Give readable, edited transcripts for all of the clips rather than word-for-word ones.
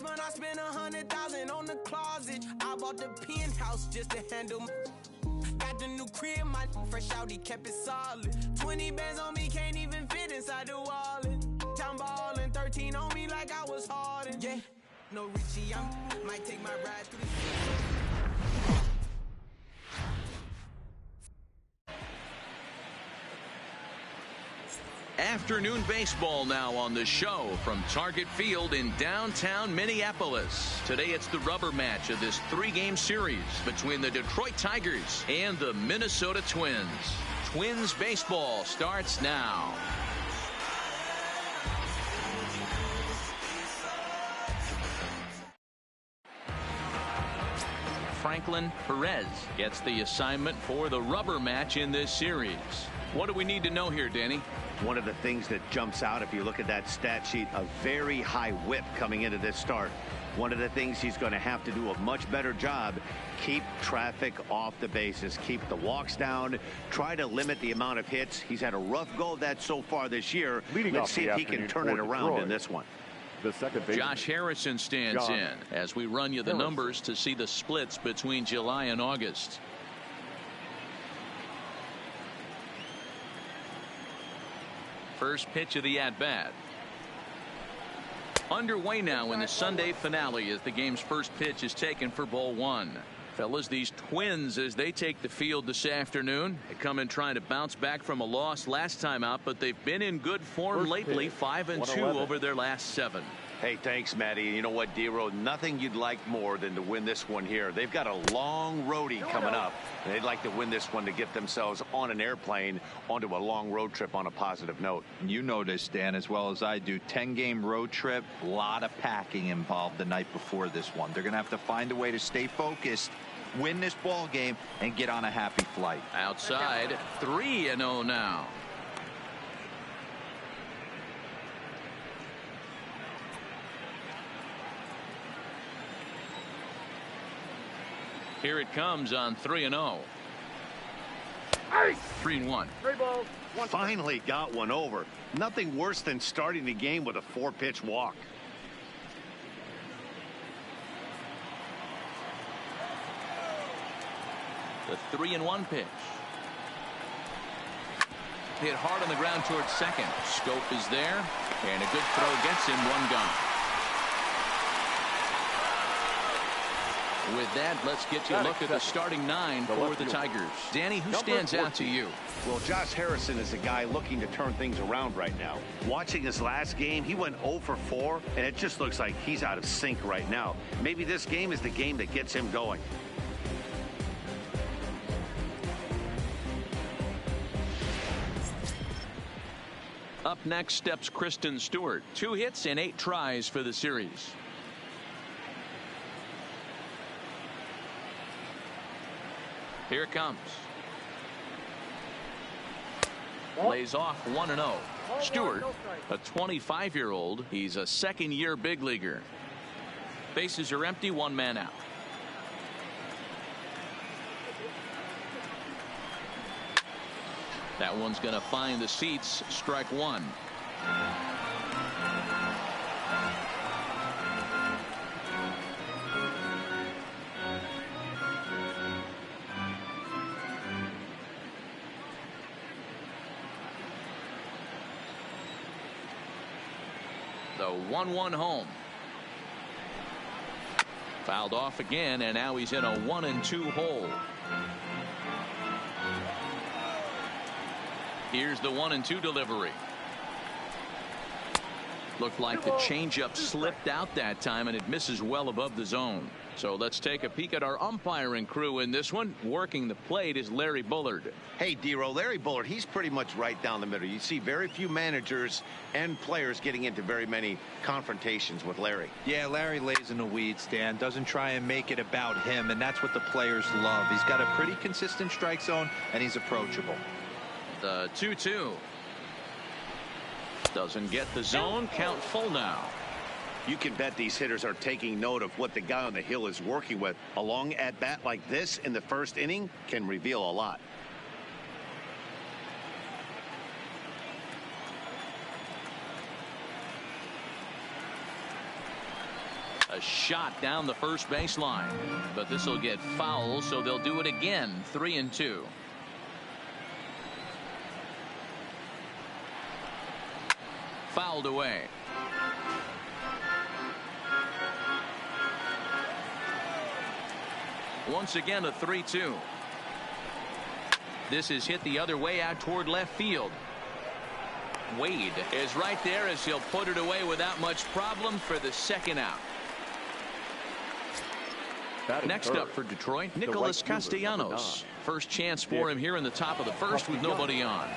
month I spent 100,000 on the closet. I bought the penthouse just to handle got the new crib, my fresh out, he kept it solid. 20 bands on me, can't even fit inside the wallet. Town ballin', 13 on me like I was Harden. Yeah, no Richie, I might take my ride through the Afternoon baseball now on the show from Target Field in downtown Minneapolis. Today it's the rubber match of this 3-game series between the Detroit Tigers and the Minnesota Twins. Twins baseball starts now. Franklin Perez gets the assignment for the rubber match in this series. What do we need to know here, Danny? One of the things that jumps out if you look at that stat sheet, a very high whip coming into this start. One of the things he's going to have to do a much better job, keep traffic off the bases, keep the walks down, try to limit the amount of hits. He's had a rough go of that so far this year. Let's see if he can turn it around in this one. The second Josh Harrison stands in as we run you the numbers to see the splits between July and August. First pitch of the at-bat. Underway now in the Sunday finale as the game's first pitch is taken for ball one. Fellas, these Twins, as they take the field this afternoon, they come in trying to bounce back from a loss last time out, but they've been in good form lately, 5-2 over their last 7. Hey, thanks, Matty. You know what, D-Row, nothing you'd like more than to win this one here. They've got a long roadie coming up, and they'd like to win this one to get themselves on an airplane onto a long road trip on a positive note. You know this, Dan, as well as I do. 10-game road trip, a lot of packing involved the night before this one. They're going to have to find a way to stay focused, win this ball game, and get on a happy flight. Outside, 3-0 now. Here it comes on 3-0. 3-1. Finally got one over. Nothing worse than starting the game with a 4-pitch walk. The 3-1 pitch. Hit hard on the ground towards second. Scope is there, and a good throw gets him, 1 gone. With that, let's get you a look at the starting 9 for the Tigers. Danny, who stands out to you? Well, Josh Harrison is a guy looking to turn things around right now. Watching his last game, he went 0 for 4, and it just looks like he's out of sync right now. Maybe this game is the game that gets him going. Up next steps Kristen Stewart. 2 hits and 8 tries for the series. Here it comes. Lays off 1-0. Stewart, a 25-year-old. He's a 2nd-year big leaguer. Bases are empty, 1 man out. That one's going to find the seats. Strike 1. The 1-1 home. Fouled off again, and now he's in a 1-2 hole. Here's the 1-2 delivery. Looked like the changeup slipped out that time, and it misses well above the zone. So let's take a peek at our umpiring crew in this one. Working the plate is Larry Bullard. Hey, D-Row, Larry Bullard, he's pretty much right down the middle. You see very few managers and players getting into very many confrontations with Larry. Yeah, Larry lays in the weeds, Dan. Doesn't try and make it about him, and that's what the players love. He's got a pretty consistent strike zone, and he's approachable. The 2-2. Doesn't get the zone. Count full now. You can bet these hitters are taking note of what the guy on the hill is working with. A long at-bat like this in the first inning can reveal a lot. A shot down the first baseline, but this will get foul, so they'll do it again. 3-2. Fouled away. Once again a 3-2. This is hit the other way out toward left field. Wade is right there as he'll put it away without much problem for the second out. Next up for Detroit, Nicholas Castellanos. First chance for him here in the top of the first with nobody on.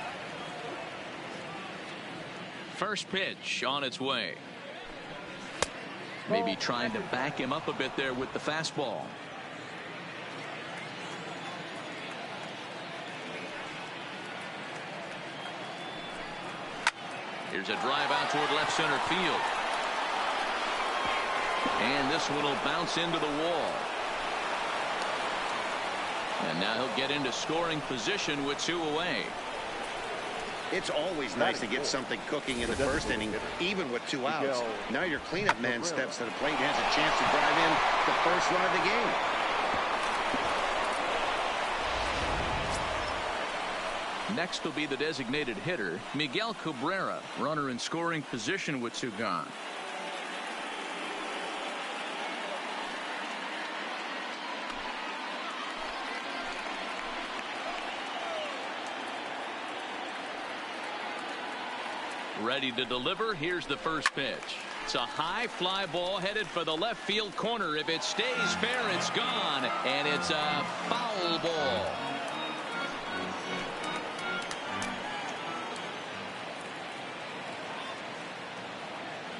First pitch on its way. Maybe trying to back him up a bit there with the fastball. Here's a drive out toward left center field. And this one will bounce into the wall. And now he'll get into scoring position with 2 away. It's always nice to get something cooking in the first inning, even with 2 outs. Now your cleanup man steps to the plate and has a chance to drive in the first run of the game. Next will be the designated hitter, Miguel Cabrera, runner in scoring position with 2 gone. Ready to deliver. Here's the first pitch. It's a high fly ball headed for the left field corner. If it stays fair, it's gone, and it's a foul ball.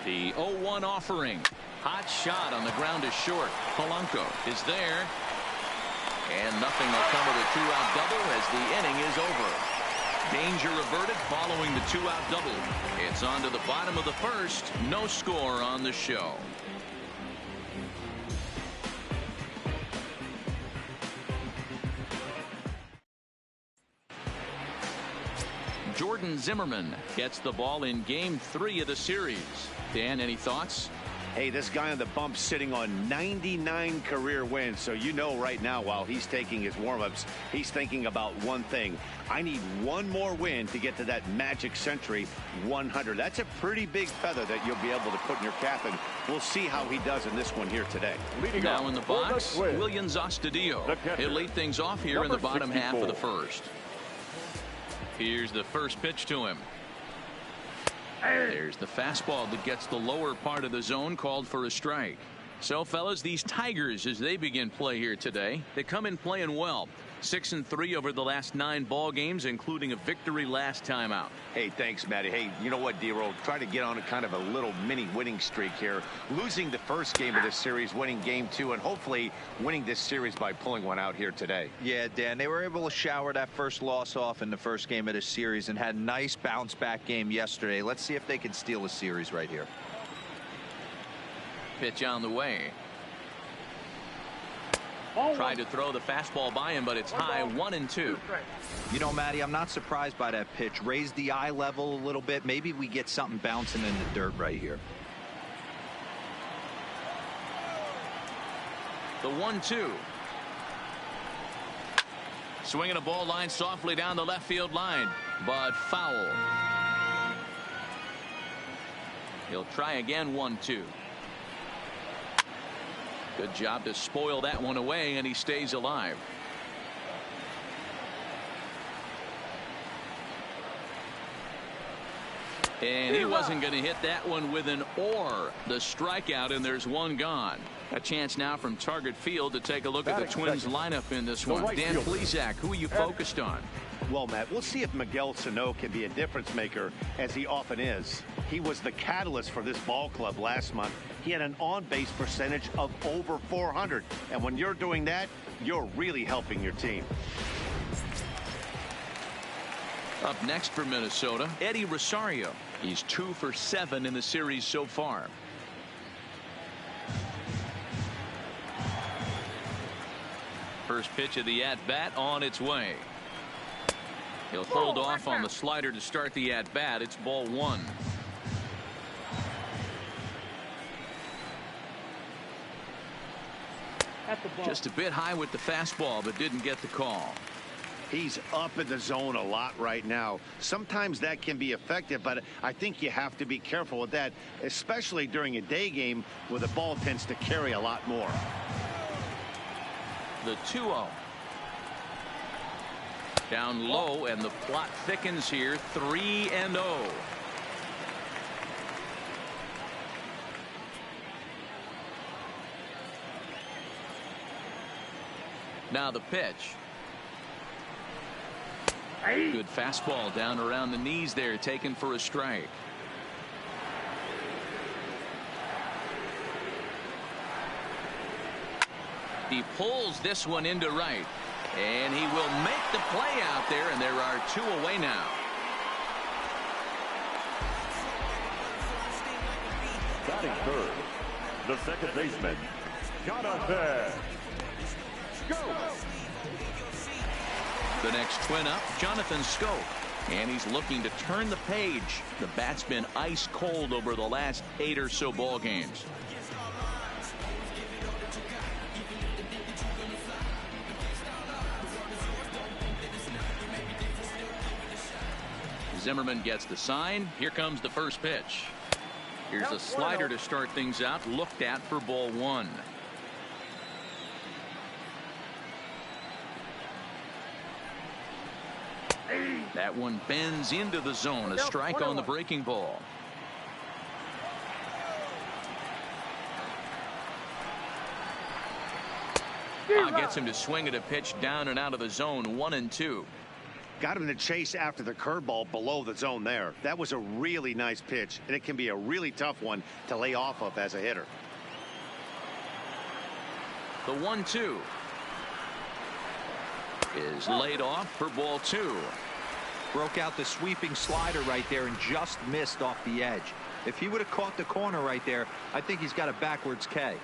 The 0-1 offering. Hot shot on the ground is short. Polanco is there, and nothing will come of the 2-out double as the inning is over. Danger averted following the 2-out double. It's on to the bottom of the first. No score on the show. Jordan Zimmerman gets the ball in game 3 of the series. Dan, any thoughts? Hey, this guy on the bump sitting on 99 career wins. So you know right now while he's taking his warm-ups, he's thinking about one thing. I need one more win to get to that magic century 100. That's a pretty big feather that you'll be able to put in your cap, and we'll see how he does in this one here today. Now in the box, William Astudillo. He'll lead things off here in the bottom half of the first. Here's the first pitch to him. There's the fastball that gets the lower part of the zone, called for a strike. So, fellas, these Tigers, as they begin play here today, they come in playing well. 6-3 over the last 9 ball games, including a victory last time out. Hey, thanks, Matty. Hey, you know what, D-Roll? Try to get on a kind of a little mini winning streak here. Losing the first game of this series, winning game 2, and hopefully winning this series by pulling one out here today. Yeah, Dan, they were able to shower that first loss off in the first game of this series and had a nice bounce back game yesterday. Let's see if they can steal a series right here. Pitch on the way. Tried to throw the fastball by him, but it's high. 1-2. You know, Matty, I'm not surprised by that pitch. Raise the eye level a little bit. Maybe we get something bouncing in the dirt right here. The 1-2. Swinging a ball line softly down the left field line, but foul. He'll try again. 1-2. Good job to spoil that one away, and he stays alive. And he wasn't going to hit that one with an or. The strikeout, and there's one gone. A chance now from Target Field to take a look at the Twins lineup in this one. Dan Plesac, who are you focused on? Well, Matt, we'll see if Miguel Sano can be a difference maker, as he often is. He was the catalyst for this ball club last month. He had an on-base percentage of over 400. And when you're doing that, you're really helping your team. Up next for Minnesota, Eddie Rosario. He's 2 for 7 in the series so far. First pitch of the at-bat on its way. He'll hold off on the slider to start the at-bat. It's ball 1. Just a bit high with the fastball, but didn't get the call. He's up in the zone a lot right now. Sometimes that can be effective, but I think you have to be careful with that, especially during a day game where the ball tends to carry a lot more. The 2-0. Down low, and the plot thickens here. 3-0. Now the pitch. Good fastball down around the knees there, taken for a strike. He pulls this one into right, and he will make the play out there, and there are 2 away now. Batting third, the second baseman, Jonathan. The next twin up, Jonathan Scope, and he's looking to turn the page. The bat's been ice cold over the last 8 or so ball games. Zimmerman gets the sign. Here comes the first pitch. Here's a slider to start things out, looked at for ball 1. That one bends into the zone. A strike on the breaking ball. Gets him to swing at a pitch down and out of the zone. 1-2. Got him to chase after the curveball below the zone there. That was a really nice pitch, and it can be a really tough one to lay off of as a hitter. The 1-2 is laid off for ball 2. Broke out the sweeping slider right there and just missed off the edge. If he would have caught the corner right there, I think he's got a backwards K.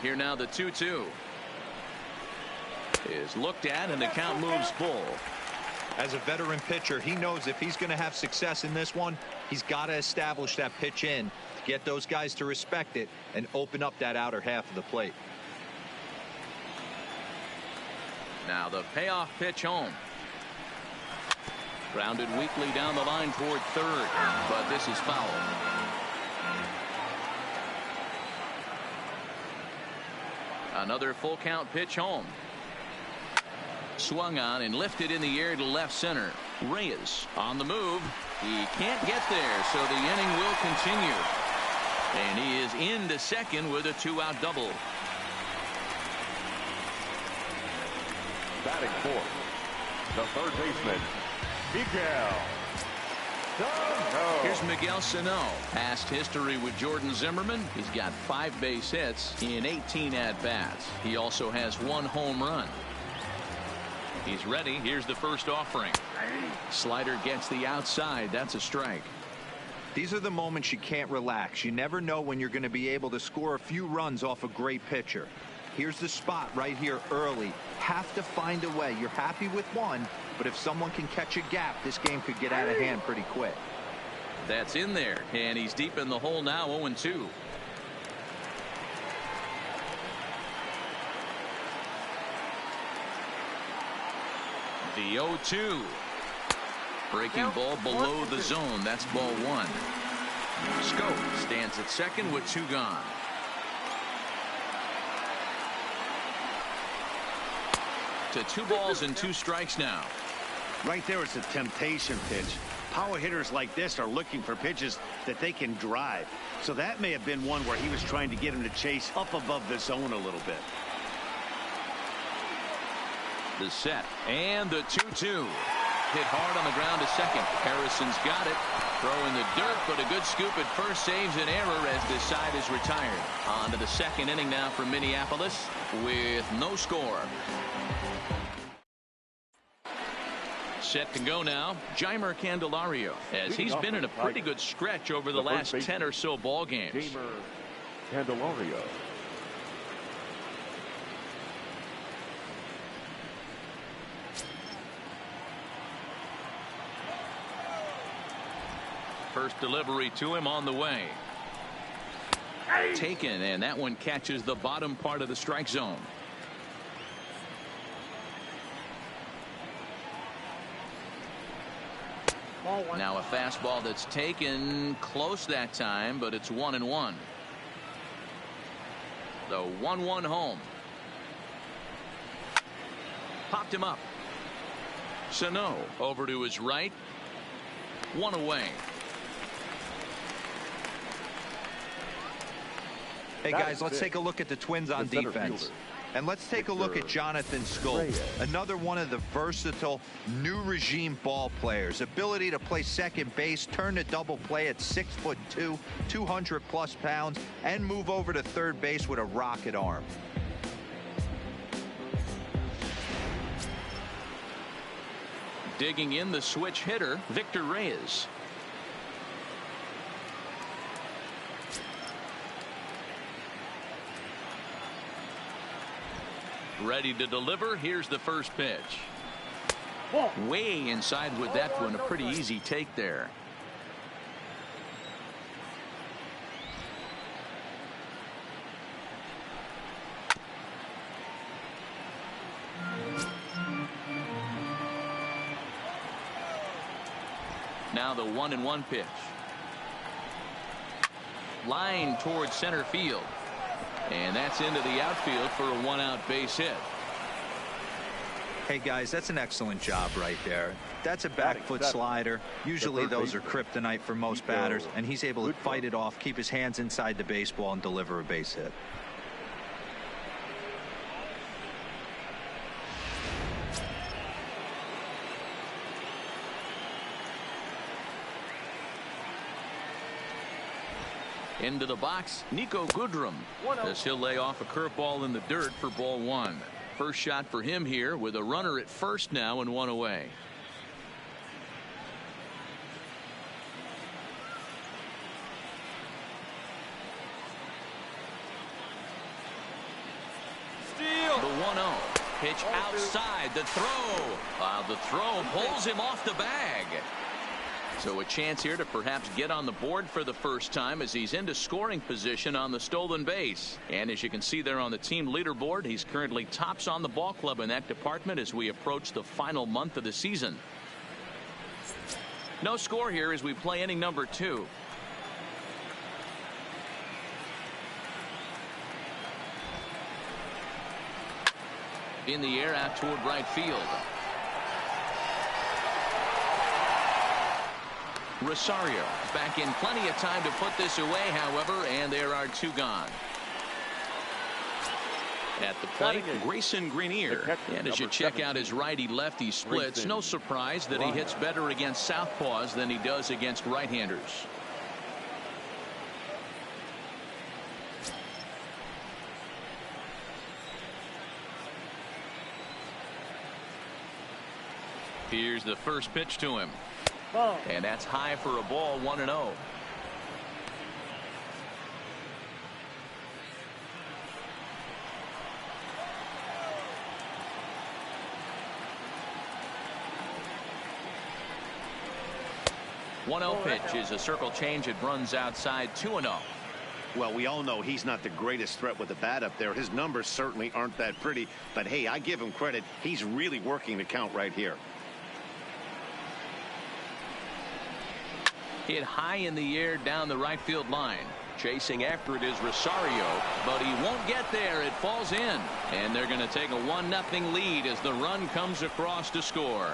Here now the 2-2 is looked at, and the count moves full. As a veteran pitcher, he knows if he's going to have success in this one, he's got to establish that pitch in to get those guys to respect it and open up that outer half of the plate. Now the payoff pitch home. Grounded weakly down the line toward third, but this is foul. Another full count pitch home. Swung on and lifted in the air to left center. Reyes on the move. He can't get there, so the inning will continue. And he is into second with a 2-out double. Batting fourth, the third baseman, Miguel. Here's Miguel Sano. Past history with Jordan Zimmerman. He's got 5 base hits in 18 at-bats. He also has 1 home run. He's ready. Here's the first offering. Slider gets the outside. That's a strike. These are the moments you can't relax. You never know when you're going to be able to score a few runs off a great pitcher. Here's the spot right here early. Have to find a way. You're happy with one, but if someone can catch a gap, this game could get out of hand pretty quick. That's in there, and he's deep in the hole now. 0-2. The 0-2. Breaking ball below the zone. That's ball 1. Scope stands at second with 2 gone. To 2 balls and 2 strikes now. Right there, it's a temptation pitch. Power hitters like this are looking for pitches that they can drive. So that may have been one where he was trying to get him to chase up above the zone a little bit. The set and the 2-2. Hit hard on the ground to second. Harrison's got it. Throw in the dirt, but a good scoop at first saves an error as this side is retired. On to the second inning now for Minneapolis with no score. Set to go now, Jeimer Candelario, as he's been in a pretty good stretch over the last 10 or so ball games. Jeimer Candelario. First delivery to him on the way. Taken, and that one catches the bottom part of the strike zone. Now a fastball that's taken close that time, but it's 1-1. The 1-1 home. Popped him up. Sano over to his right. One away. Hey guys, let's take a look at the Twins on defense. And let's take a look at Jonathan Schoop, another one of the versatile new regime ball players. Ability to play second base, turn to double play at 6'2", 200+ pounds, and move over to third base with a rocket arm. Digging in, the switch hitter, Victor Reyes. Ready to deliver. Here's the first pitch. Way inside with that one. A pretty easy take there. Now the 1-1 pitch. Line towards center field. And that's into the outfield for a 1-out base hit. Hey guys, that's an excellent job right there. That's a back foot slider. Usually those are kryptonite for most batters, and he's able to fight it off, keep his hands inside the baseball, and deliver a base hit. Into the box, Nico Goodrum, as he'll lay off a curveball in the dirt for ball one. First shot for him here with a runner at first now and one away. Steal. The 1-0 pitch outside, the throw. The throw pulls him off the bag. So a chance here to perhaps get on the board for the first time as he's into scoring position on the stolen base. And as you can see there on the team leaderboard, he's currently tops on the ball club in that department as we approach the final month of the season. No score here as we play inning number 2. In the air out toward right field. Rosario back in plenty of time to put this away, however, and there are 2 gone. At the plate, Grayson Greenier. And as you check out his righty-lefty splits, no surprise that he hits better against southpaws than he does against right-handers. Here's the first pitch to him. And that's high for a ball, 1-0. Pitch is a circle change. It runs outside, 2-0. Well, we all know he's not the greatest threat with the bat up there. His numbers certainly aren't that pretty. But, hey, I give him credit. He's really working the count right here. Hit high in the air down the right field line. Chasing after it is Rosario, but he won't get there. It falls in, and they're going to take a 1-0 lead as the run comes across to score.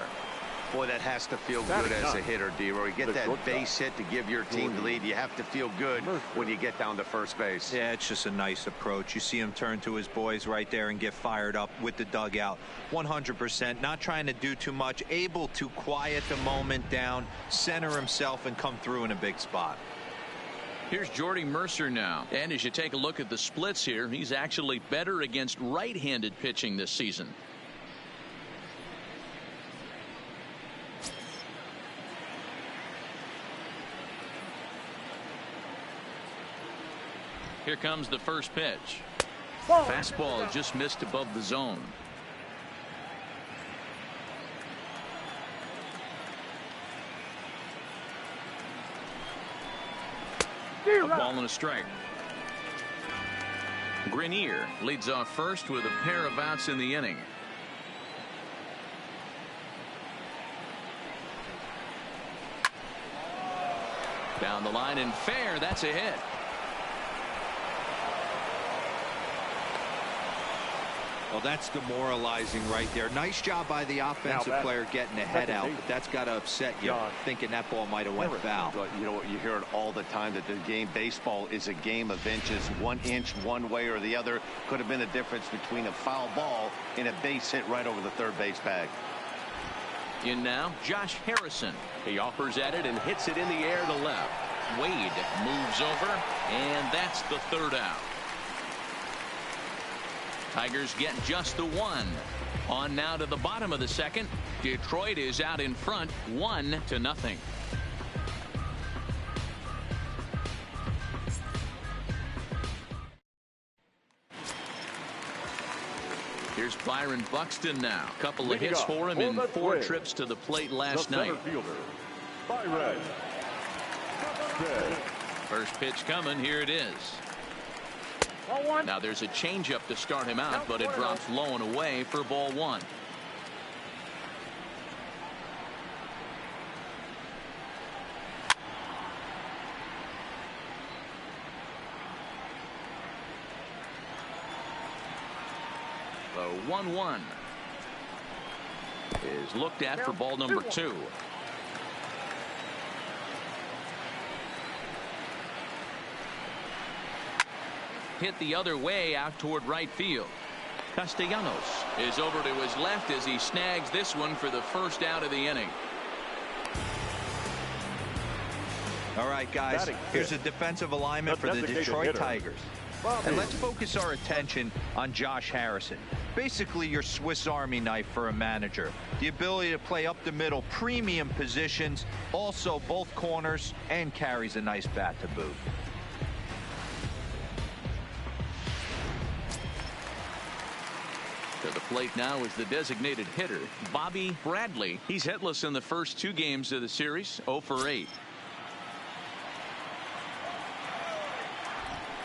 Boy, that has to feel good as a hitter, D-Roy. You get that base hit to give your team the lead. You have to feel good when you get down to first base. Yeah, it's just a nice approach. You see him turn to his boys right there and get fired up with the dugout. 100%, not trying to do too much, able to quiet the moment down, center himself, and come through in a big spot. Here's Jordy Mercer now. And as you take a look at the splits here, he's actually better against right-handed pitching this season. Here comes the first pitch. Fastball just missed above the zone. A ball and a strike. Grenier leads off first with a pair of outs in the inning. Down the line and fair. That's a hit. Well, that's demoralizing right there. Nice job by the offensive player getting the head out, but that's got to upset you, thinking that ball might have went foul. You know what, you hear it all the time, that the game, baseball is a game of inches. 1 inch one way or the other could have been the difference between a foul ball and a base hit right over the third base bag. In now, Josh Harrison. He offers at it and hits it in the air to left. Wade moves over, and that's the third out. Tigers get just the one. On now to the bottom of the second. Detroit is out in front, 1-0. Here's Byron Buxton now. Couple of hits for him in 4 trips to the plate last night. Byron. First pitch coming. Here it is. Now there's a changeup to start him out, but it drops low and away for ball 1. The 1-1 is looked at for ball number 2. Hit the other way out toward right field. Castellanos is over to his left as he snags this one for the first out of the inning. All right, guys, here's a defensive alignment for the Detroit Tigers. And let's focus our attention on Josh Harrison. Basically your Swiss Army knife for a manager. The ability to play up the middle, premium positions, also both corners, and carries a nice bat to boot. To the plate now is the designated hitter, Bobby Bradley. He's hitless in the first 2 games of the series, 0 for 8.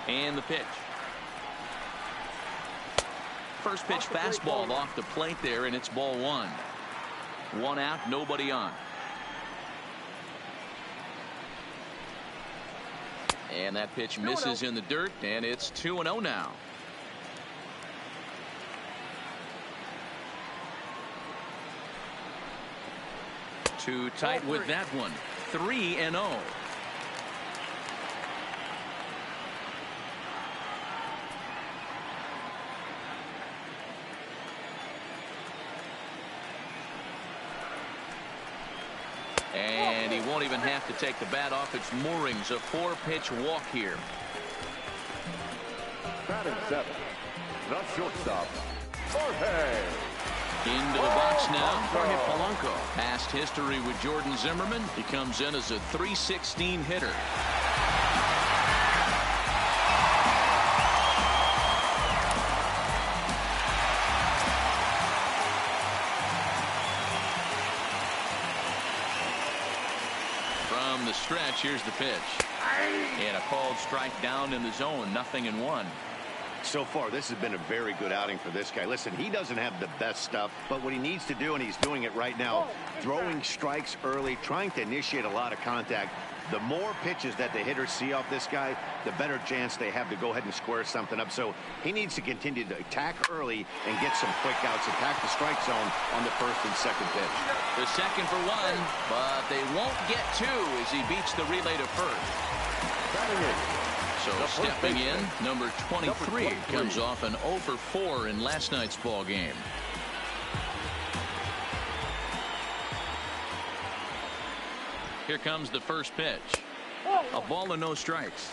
And the pitch. First pitch fastball off the plate there, and it's ball 1. 1 out, nobody on. And that pitch misses in the dirt, and it's 2-0 now. Too tight with that one. 3-0. And he won't even have to take the bat off its moorings. A 4-pitch walk here. Batting 7, the shortstop, Jorge. Into the box now, Jorge Polanco. Past history with Jordan Zimmerman. He comes in as a .316 hitter. From the stretch, here's the pitch. And a called strike down in the zone, 0-1. So far, this has been a very good outing for this guy. Listen, he doesn't have the best stuff, but what he needs to do, and he's doing it right now, throwing strikes early, trying to initiate a lot of contact. The more pitches that the hitters see off this guy, the better chance they have to go ahead and square something up. So he needs to continue to attack early and get some quick outs, attack the strike zone on the first and second pitch. The second for 1, but they won't get 2 as he beats the relay to first. So stepping in, number 23 comes off an 0 for 4 in last night's ball game. Here comes the first pitch. A ball and no strikes.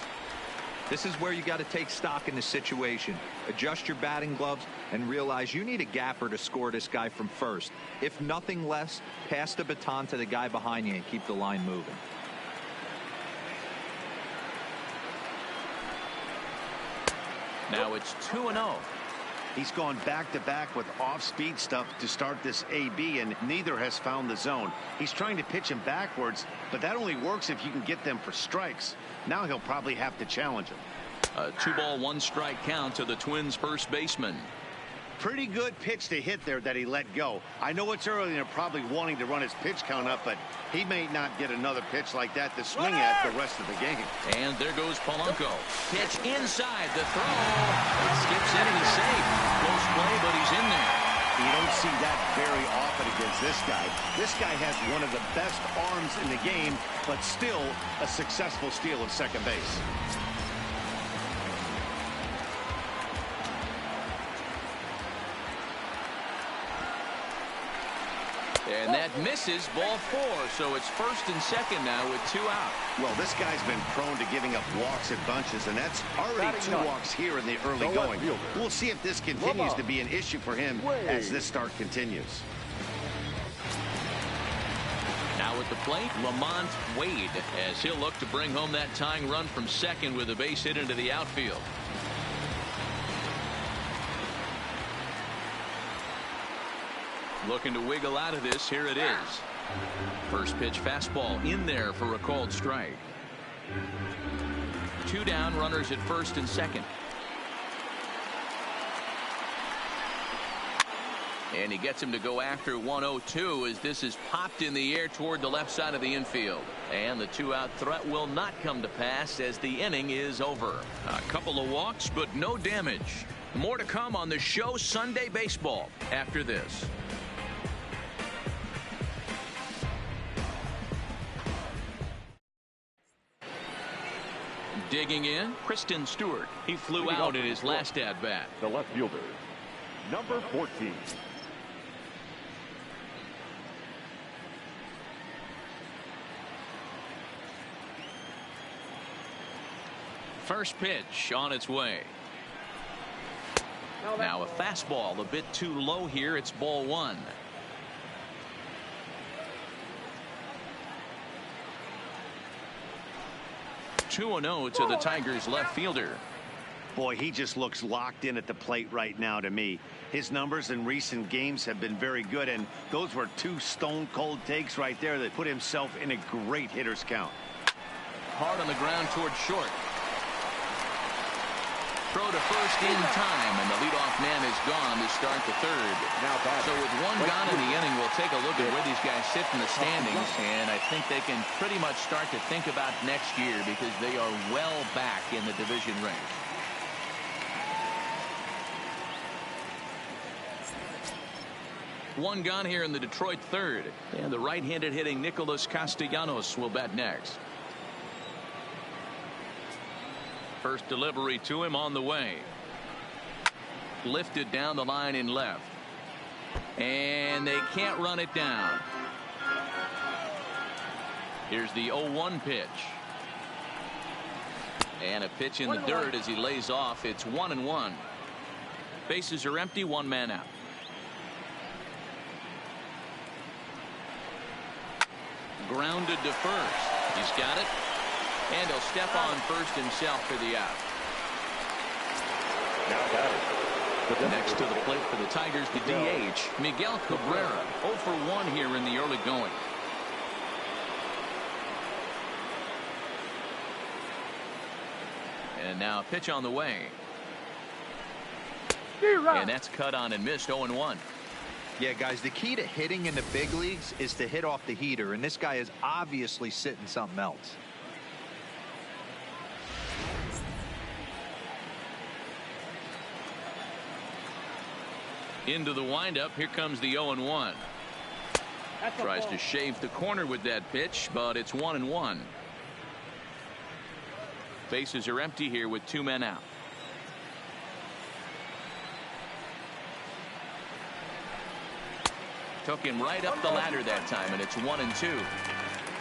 This is where you got to take stock in the situation. Adjust your batting gloves and realize you need a gapper to score this guy from first. If nothing less, pass the baton to the guy behind you and keep the line moving. Now it's 2-0. He's gone back-to-back with off-speed stuff to start this AB, and neither has found the zone. He's trying to pitch him backwards, but that only works if you can get them for strikes. Now he'll probably have to challenge him. A 2-ball 1-strike count to the Twins first baseman. Pretty good pitch to hit there that he let go. I know it's early and they're probably wanting to run his pitch count up, but he may not get another pitch like that to swing at the rest of the game. And there goes Polanco. Pitch inside, the throw. It skips in and he's safe. Close play, but he's in there. You don't see that very often against this guy. This guy has one of the best arms in the game, but still a successful steal of second base. And that misses, ball 4, so it's first and second now with 2 out. Well, this guy's been prone to giving up walks in bunches, and that's already 2 walks here in the early going. We'll see if this continues to be an issue for him as this start continues. Now at the plate, Lamont Wade, as he'll look to bring home that tying run from second with a base hit into the outfield. Looking to wiggle out of this. Here it is. First pitch fastball in there for a called strike. 2 down, runners at first and second. And he gets him to go after 1-0-2 as this is popped in the air toward the left side of the infield. And the 2-out threat will not come to pass as the inning is over. A couple of walks, but no damage. More to come on the show Sunday Baseball after this. Digging in, Kristen Stewart. He flew out in his last at-bat. The left fielder, number 14. First pitch on its way. Now a fastball a bit too low here. It's ball 1. 2-0 to the Tigers left fielder. Boy, he just looks locked in at the plate right now to me. His numbers in recent games have been very good, and those were 2 stone-cold takes right there that put himself in a great hitter's count. Hard on the ground towards short. Throw to first in time, and the leadoff man is gone to start the third. So with 1 gone in the inning, we'll take a look at where these guys sit in the standings, and I think they can pretty much start to think about next year because they are well back in the division race. One gone here in the Detroit third, and the right-handed hitting Nicholas Castellanos will bat next. First delivery to him on the way. Lifted down the line in left. And they can't run it down. Here's the 0-1 pitch. And a pitch in the dirt as he lays off. It's 1-1. Bases are empty, 1 man out. Grounded to first. He's got it. And he'll step on first himself for the out. Next to the plate for the Tigers, the DH, Miguel Cabrera. 0 for 1 here in the early going. And now a pitch on the way. And that's cut on and missed. 0-1. Yeah, guys, the key to hitting in the big leagues is to hit off the heater, and this guy is obviously sitting something else. Into the windup. Here comes the 0-1. Tries to shave the corner with that pitch, but it's 1-1. Bases are empty here with 2 men out. Took him right up the ladder that time, and it's 1-2.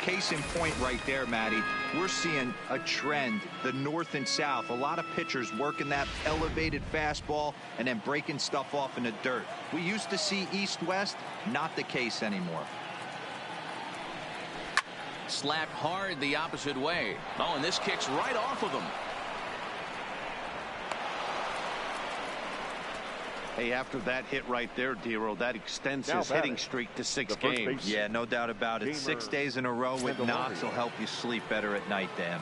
Case in point right there, Matty. We're seeing a trend, the north and south. A lot of pitchers working that elevated fastball and then breaking stuff off in the dirt. We used to see east-west, not the case anymore. Slapped hard the opposite way. Oh, and this kicks right off of him. Hey, after that hit right there, Dero, that extends Now his hitting streak to 6 games. Yeah, no doubt about it. 6 days in a row with knocks will help you sleep better at night, Dan.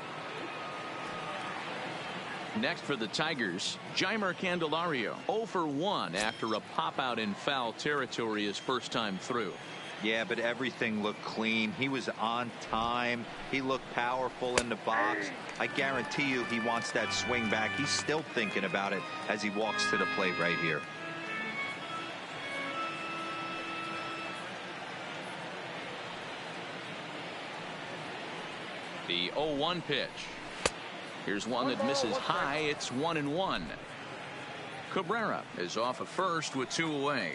Next for the Tigers, Jeimer Candelario, 0 for 1 after a pop out in foul territory his first time through. Yeah, but everything looked clean. He was on time. He looked powerful in the box. I guarantee you he wants that swing back. He's still thinking about it as he walks to the plate right here. The 0-1 pitch. Here's one that misses high. It's 1-1. Cabrera is off at first with 2 away.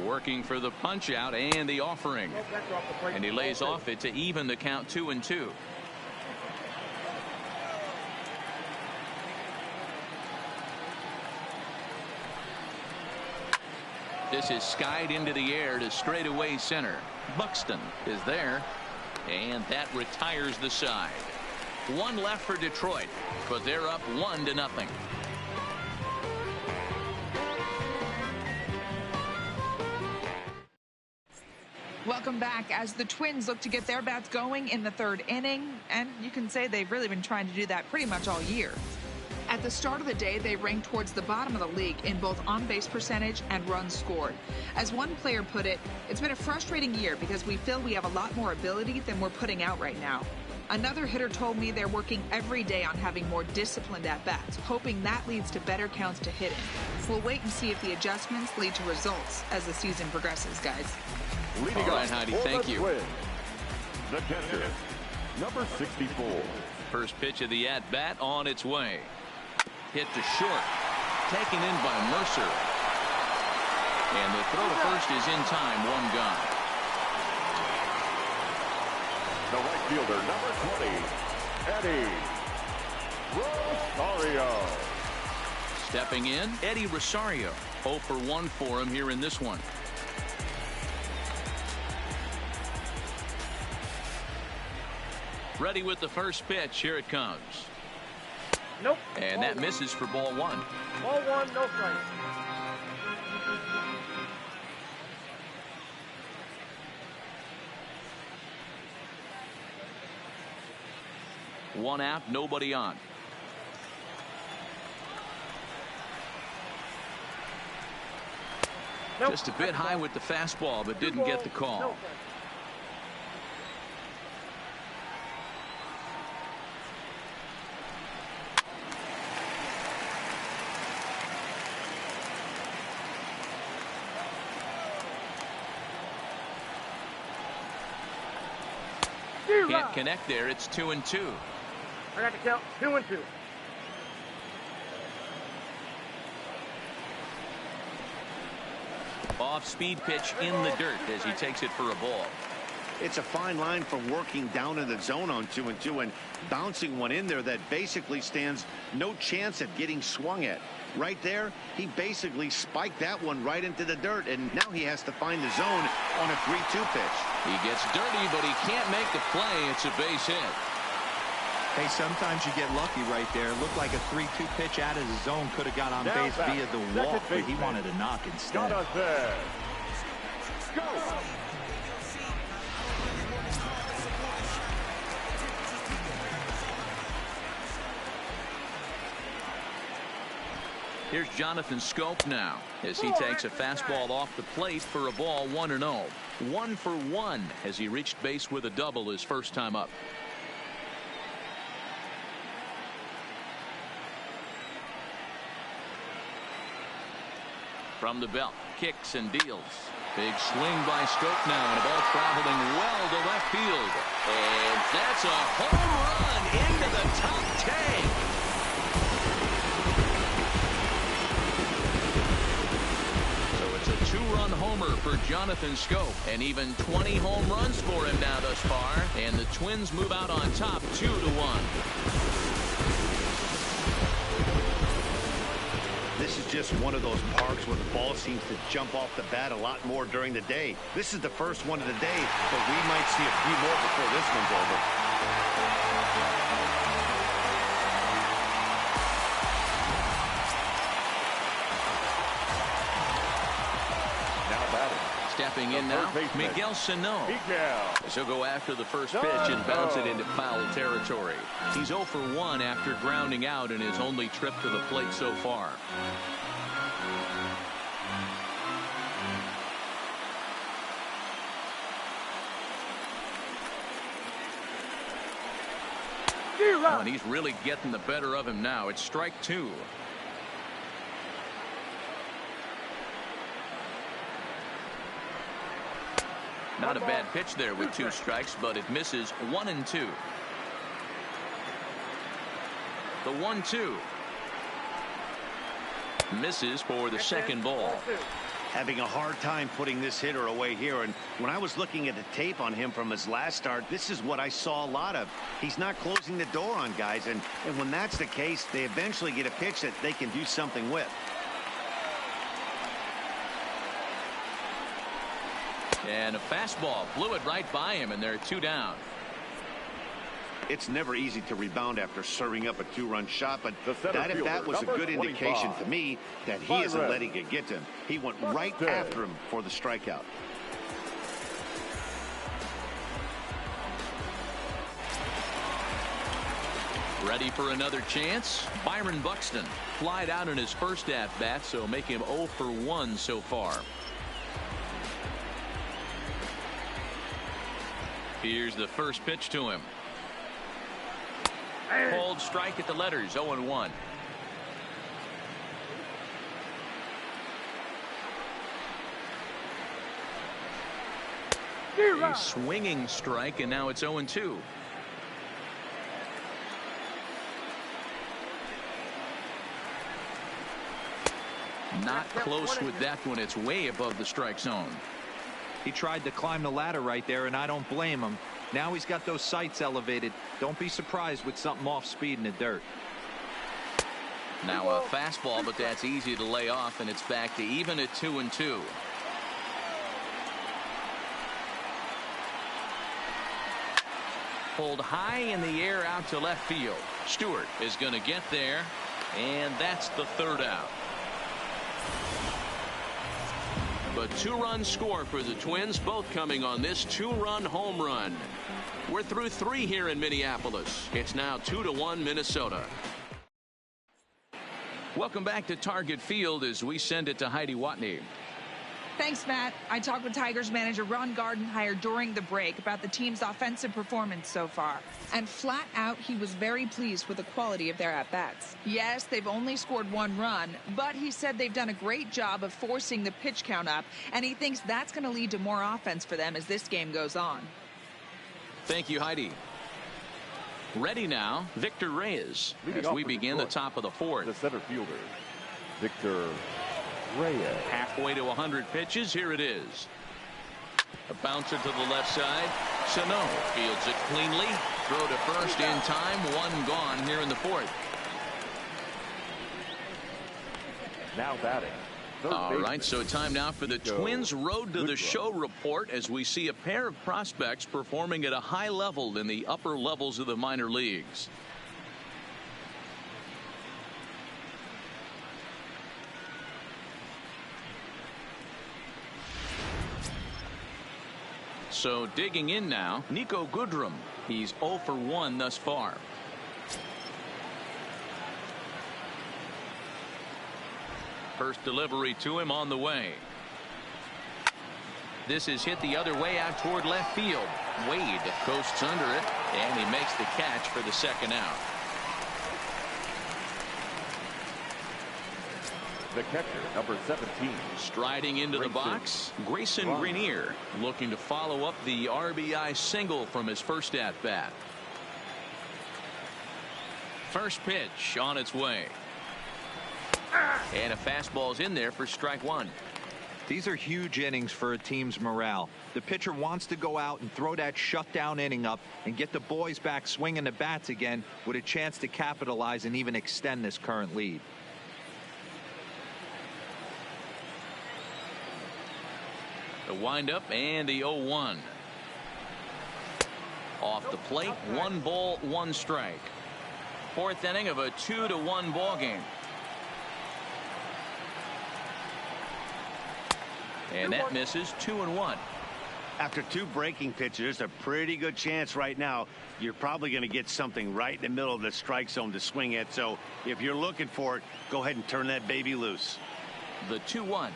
Working for the punch out and the offering, and he lays off it to even the count 2-2. This is skied into the air to straightaway center. Buxton is there, and that retires the side. 1 left for Detroit, but they're up 1-0. Welcome back as the Twins look to get their bats going in the 3rd inning, and you can say they've really been trying to do that pretty much all year. At the start of the day, they ranked towards the bottom of the league in both on-base percentage and runs scored. As one player put it, it's been a frustrating year because we feel we have a lot more ability than we're putting out right now. Another hitter told me they're working every day on having more disciplined at-bats, hoping that leads to better counts to hitting. We'll wait and see if the adjustments lead to results as the season progresses, guys. All right, Heidi, thank you. The catcher, number 64. First pitch of the at-bat on its way. Hit to short. Taken in by Mercer. And the throw to first is in time. 1 gone. The right fielder, number 20, Eddie Rosario. Stepping in, Eddie Rosario. 0 for 1 for him here in this one. Ready with the first pitch. Here it comes. Nope. And that misses for ball 1. Ball 1, no strike. One out, nobody on. Nope. Just a bit high with the fastball, but didn't get the call. No. Can't connect there. It's 2-2. I got to count 2-2. Off-speed pitch in the dirt as he takes it for a ball. It's a fine line for working down in the zone on 2-2 and bouncing one in there that basically stands no chance at getting swung at. Right there, he basically spiked that one right into the dirt, and now he has to find the zone on a 3-2 pitch. He gets dirty, but he can't make the play. It's a base hit. Hey, sometimes you get lucky right there. Looked like a 3-2 pitch out of the zone. Could have got on base via the walk, but he wanted to knock instead. Got us there. Go. Here's Jonathan Schoop now as he takes a fastball off the plate for a ball. 1-0. 1 for 1 as he reached base with a double his first time up. From the belt, kicks and deals. Big swing by Schoop now, and a ball traveling well to left field. And that's a home run into the top tank. Two-run homer for Jonathan Schoop, and even 20 home runs for him now thus far, and the Twins move out on top 2-1. this is just one of those parks where the ball seems to jump off the bat a lot more during the day. This is the first one of the day, but we might see a few more before this one's over. Stepping in now, Miguel Sano. He'll go after the first pitch and bounce it into foul territory. He's 0 for 1 after grounding out in his only trip to the plate so far. Oh, and he's really getting the better of him now. It's strike 2. Not a bad pitch there with 2 strikes, but it misses 1 and 2. The 1-2 misses for the second ball. Having a hard time putting this hitter away here, and when I was looking at the tape on him from his last start, this is what I saw a lot of. He's not closing the door on guys, and when that's the case, they eventually get a pitch that they can do something with. And a fastball blew it right by him, and they're 2 down. It's never easy to rebound after serving up a 2-run shot, but that at bat was a good indication to me that he isn't letting it get to him. He went right after him for the strikeout. Ready for another chance? Byron Buxton flied out in his first at-bat, so make him 0 for 1 so far. Here's the first pitch to him. Cold strike at the letters, 0-1. A swinging strike, and now it's 0-2. Not close with that one. It's way above the strike zone. He tried to climb the ladder right there, and I don't blame him. Now he's got those sights elevated. Don't be surprised with something off speed in the dirt. Now a fastball, but that's easy to lay off, and it's back to even at 2-2. Pulled high in the air out to left field. Stewart is going to get there, and that's the 3rd out. A 2-run score for the Twins, both coming on this 2-run home run. We're through 3 here in Minneapolis. It's now 2-1 Minnesota. Welcome back to Target Field as we send it to Heidi Watney. Thanks, Matt. I talked with Tigers manager Ron Gardenhire during the break about the team's offensive performance so far. And flat out, he was very pleased with the quality of their at-bats. Yes, they've only scored 1 run, but he said they've done a great job of forcing the pitch count up, and he thinks that's going to lead to more offense for them as this game goes on. Thank you, Heidi. Ready now, Victor Reyes, as we begin the top of the 4th. The center fielder, Victor Reyes. Halfway to 100 pitches. Here it is. A bouncer to the left side. Sano fields it cleanly. Throw to first in time. 1 gone here in the 4th. Now batting. All right, so time now for the Twins Road to the Show report as we see a pair of prospects performing at a high level in the upper levels of the minor leagues. So digging in now, Nico Goodrum. He's 0 for 1 thus far. First delivery to him on the way. This is hit the other way out toward left field. Wade coasts under it, and he makes the catch for the 2nd out. The catcher, number 17. Striding into the box, Grayson Grenier looking to follow up the RBI single from his first at-bat. First pitch on its way. And a fastball's in there for strike 1. These are huge innings for a team's morale. The pitcher wants to go out and throw that shutdown inning up and get the boys back swinging the bats again with a chance to capitalize and even extend this current lead. The windup and the 0-1. Off the plate, 1 ball, 1 strike. 4th inning of a 2-1 ball game. And that misses. 2-1. After 2 breaking pitches, there's a pretty good chance right now you're probably going to get something right in the middle of the strike zone to swing at. So if you're looking for it, go ahead and turn that baby loose. The 2-1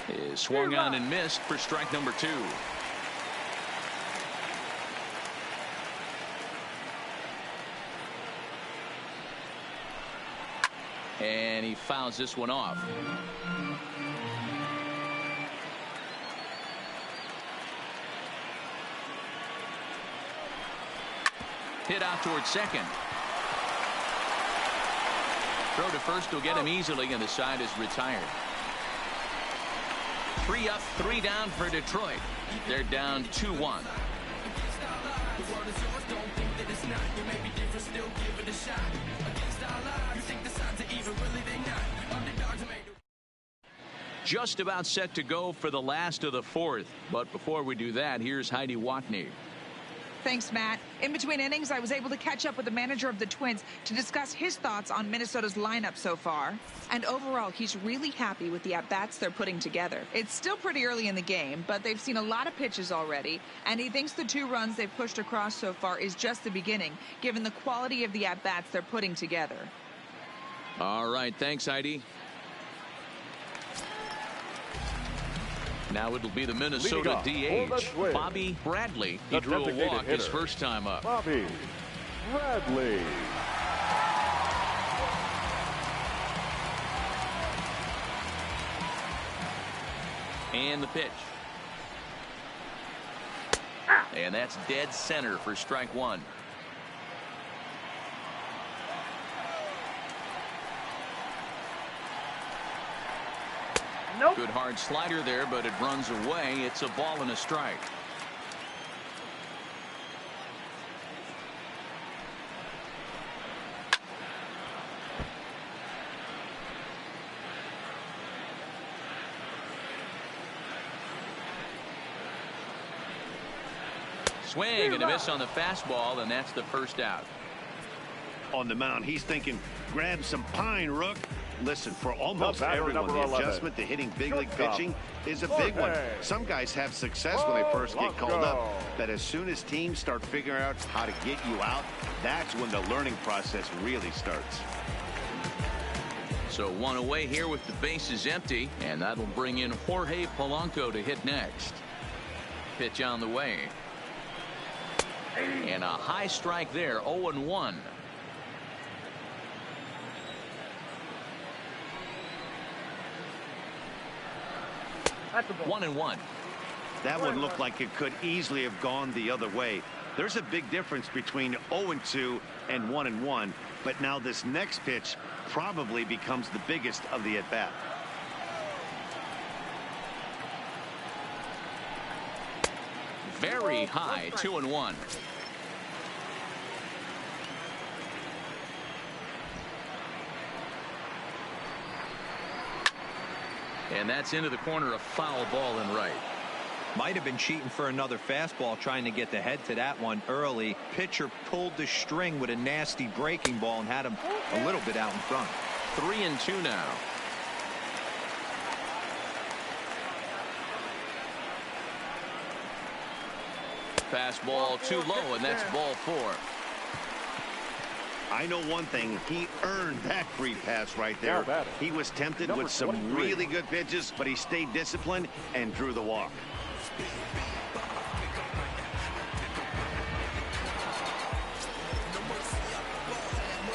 is swung on and missed for strike number 2. And he fouls this one off. Hit out towards second. Throw to first will get him easily, and the side is retired. 3 up, 3 down for Detroit. They're down 2-1. Just about set to go for the last of the 4th. But before we do that, here's Heidi Watney. Thanks, Matt. In between innings, I was able to catch up with the manager of the Twins to discuss his thoughts on Minnesota's lineup so far. And overall, he's really happy with the at-bats they're putting together. It's still pretty early in the game, but they've seen a lot of pitches already, and he thinks the 2 runs they've pushed across so far is just the beginning, given the quality of the at-bats they're putting together. All right, thanks, Heidi. Now it'll be the Minnesota DH, Bobby Bradley. He drew a walk his first time up. Bobby Bradley. And the pitch. And that's dead center for strike 1. Nope. Good hard slider there, but it runs away. It's a ball and a strike. Swing and a miss on the fastball, and that's the first out. On the mound, he's thinking, grab some pine, Rook. Listen, for almost everyone, the adjustment to hitting big league pitching is a big one. Some guys have success when they first get called up, but as soon as teams start figuring out how to get you out, that's when the learning process really starts. So 1 away here with the bases empty, and that'll bring in Jorge Polanco to hit next. Pitch on the way. And a high strike there, 0-1. That's a ball. 1-1. That one looked like it could easily have gone the other way. There's a big difference between 0-2 and 1-1, but now this next pitch probably becomes the biggest of the at-bat. Very high, 2-1. And that's into the corner, a foul ball and right. Might have been cheating for another fastball, trying to get the head to that one early. Pitcher pulled the string with a nasty breaking ball and had him a little bit out in front. 3-2 now. Fastball too low, and that's ball 4. I know one thing, he earned that free pass right there. He was tempted with some really good pitches, but he stayed disciplined and drew the walk.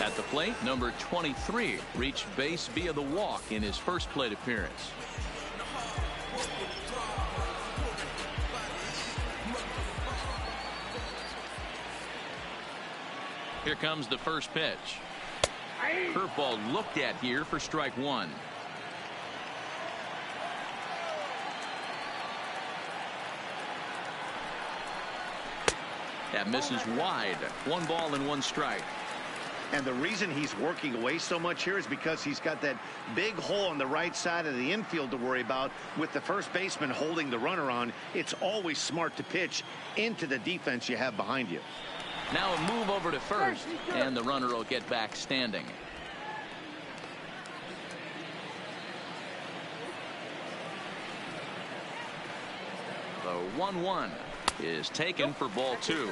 At the plate, number 23 reached base via the walk in his first plate appearance. Here comes the first pitch. Curveball looked at here for strike 1. That misses wide. 1 ball and 1 strike. And the reason he's working away so much here is because he's got that big hole on the right side of the infield to worry about. With the first baseman holding the runner on, it's always smart to pitch into the defense you have behind you. Now a move over to first, and the runner will get back standing. The 1-1 is taken for ball 2.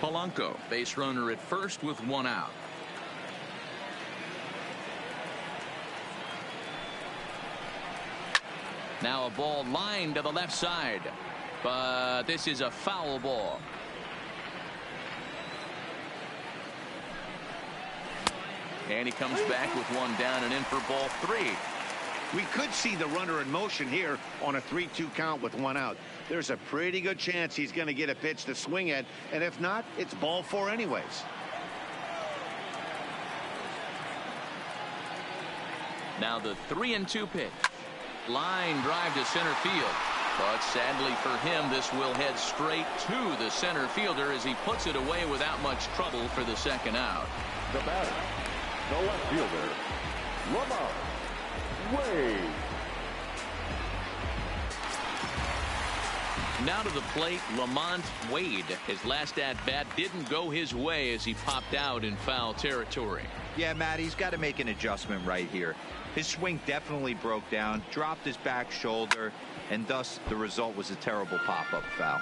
Polanco, base runner at first with 1 out. Now a ball lined to the left side, but this is a foul ball. And he comes back with 1 down and in for ball 3. We could see the runner in motion here on a 3-2 count with 1 out. There's a pretty good chance he's going to get a pitch to swing at, and if not, it's ball 4 anyways. Now the 3-2 pitch. Line drive to center field, but sadly for him, this will head straight to the center fielder as he puts it away without much trouble for the 2nd out. The batter, the left fielder, Lamont Wade. Now to the plate, Lamont Wade. His last at-bat didn't go his way as he popped out in foul territory. Yeah, Matt, he's got to make an adjustment right here. His swing definitely broke down, dropped his back shoulder, and thus the result was a terrible pop-up foul.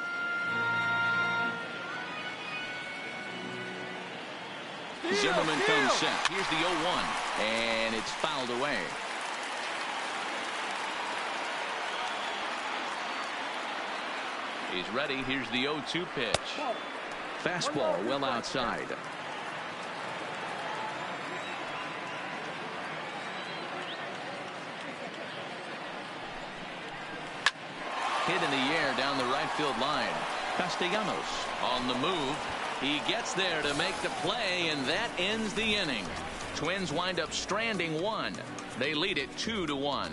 Zimmerman comes set. Here's the 0-1, and it's fouled away. He's ready. Here's the 0-2 pitch. Fastball well outside. Hit in the air down the right field line. Castellanos on the move. He gets there to make the play, and that ends the inning. Twins wind up stranding 1. They lead it 2-1.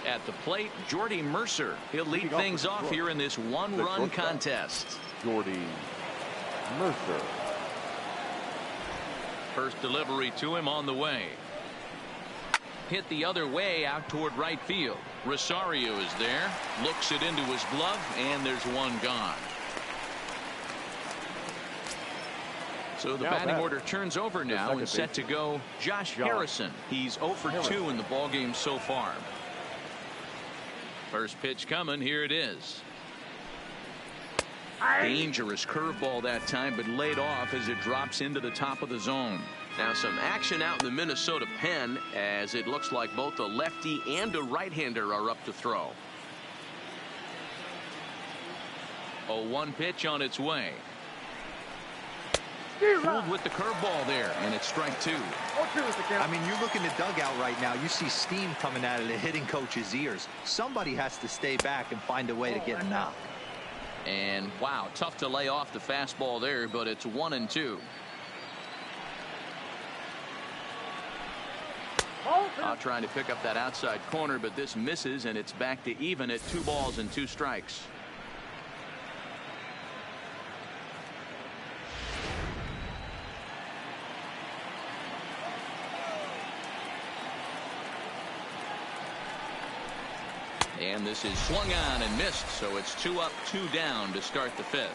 At the plate, Jordy Mercer. He'll lead things off here in this 1-run contest. Jordy Mercer. First delivery to him on the way. Hit the other way out toward right field. Rosario is there, looks it into his glove, and there's 1 gone. So the batting order turns over now and set to go Josh Harrison. He's 0 for 2 in the ballgame so far. First pitch coming. Here it is. Dangerous curveball that time, but laid off as it drops into the top of the zone. Now some action out in the Minnesota pen as it looks like both a lefty and a right-hander are up to throw. 0-1 pitch on its way. Fooled with the curveball there, and it's strike 2. I mean, you look in the dugout right now, you see steam coming out of the hitting coach's ears. Somebody has to stay back and find a way to get a knock. And wow, tough to lay off the fastball there, but it's 1-2. Trying to pick up that outside corner, but this misses, and it's back to even at 2 balls and 2 strikes. And this is swung on and missed, so it's 2 up, 2 down to start the 5th.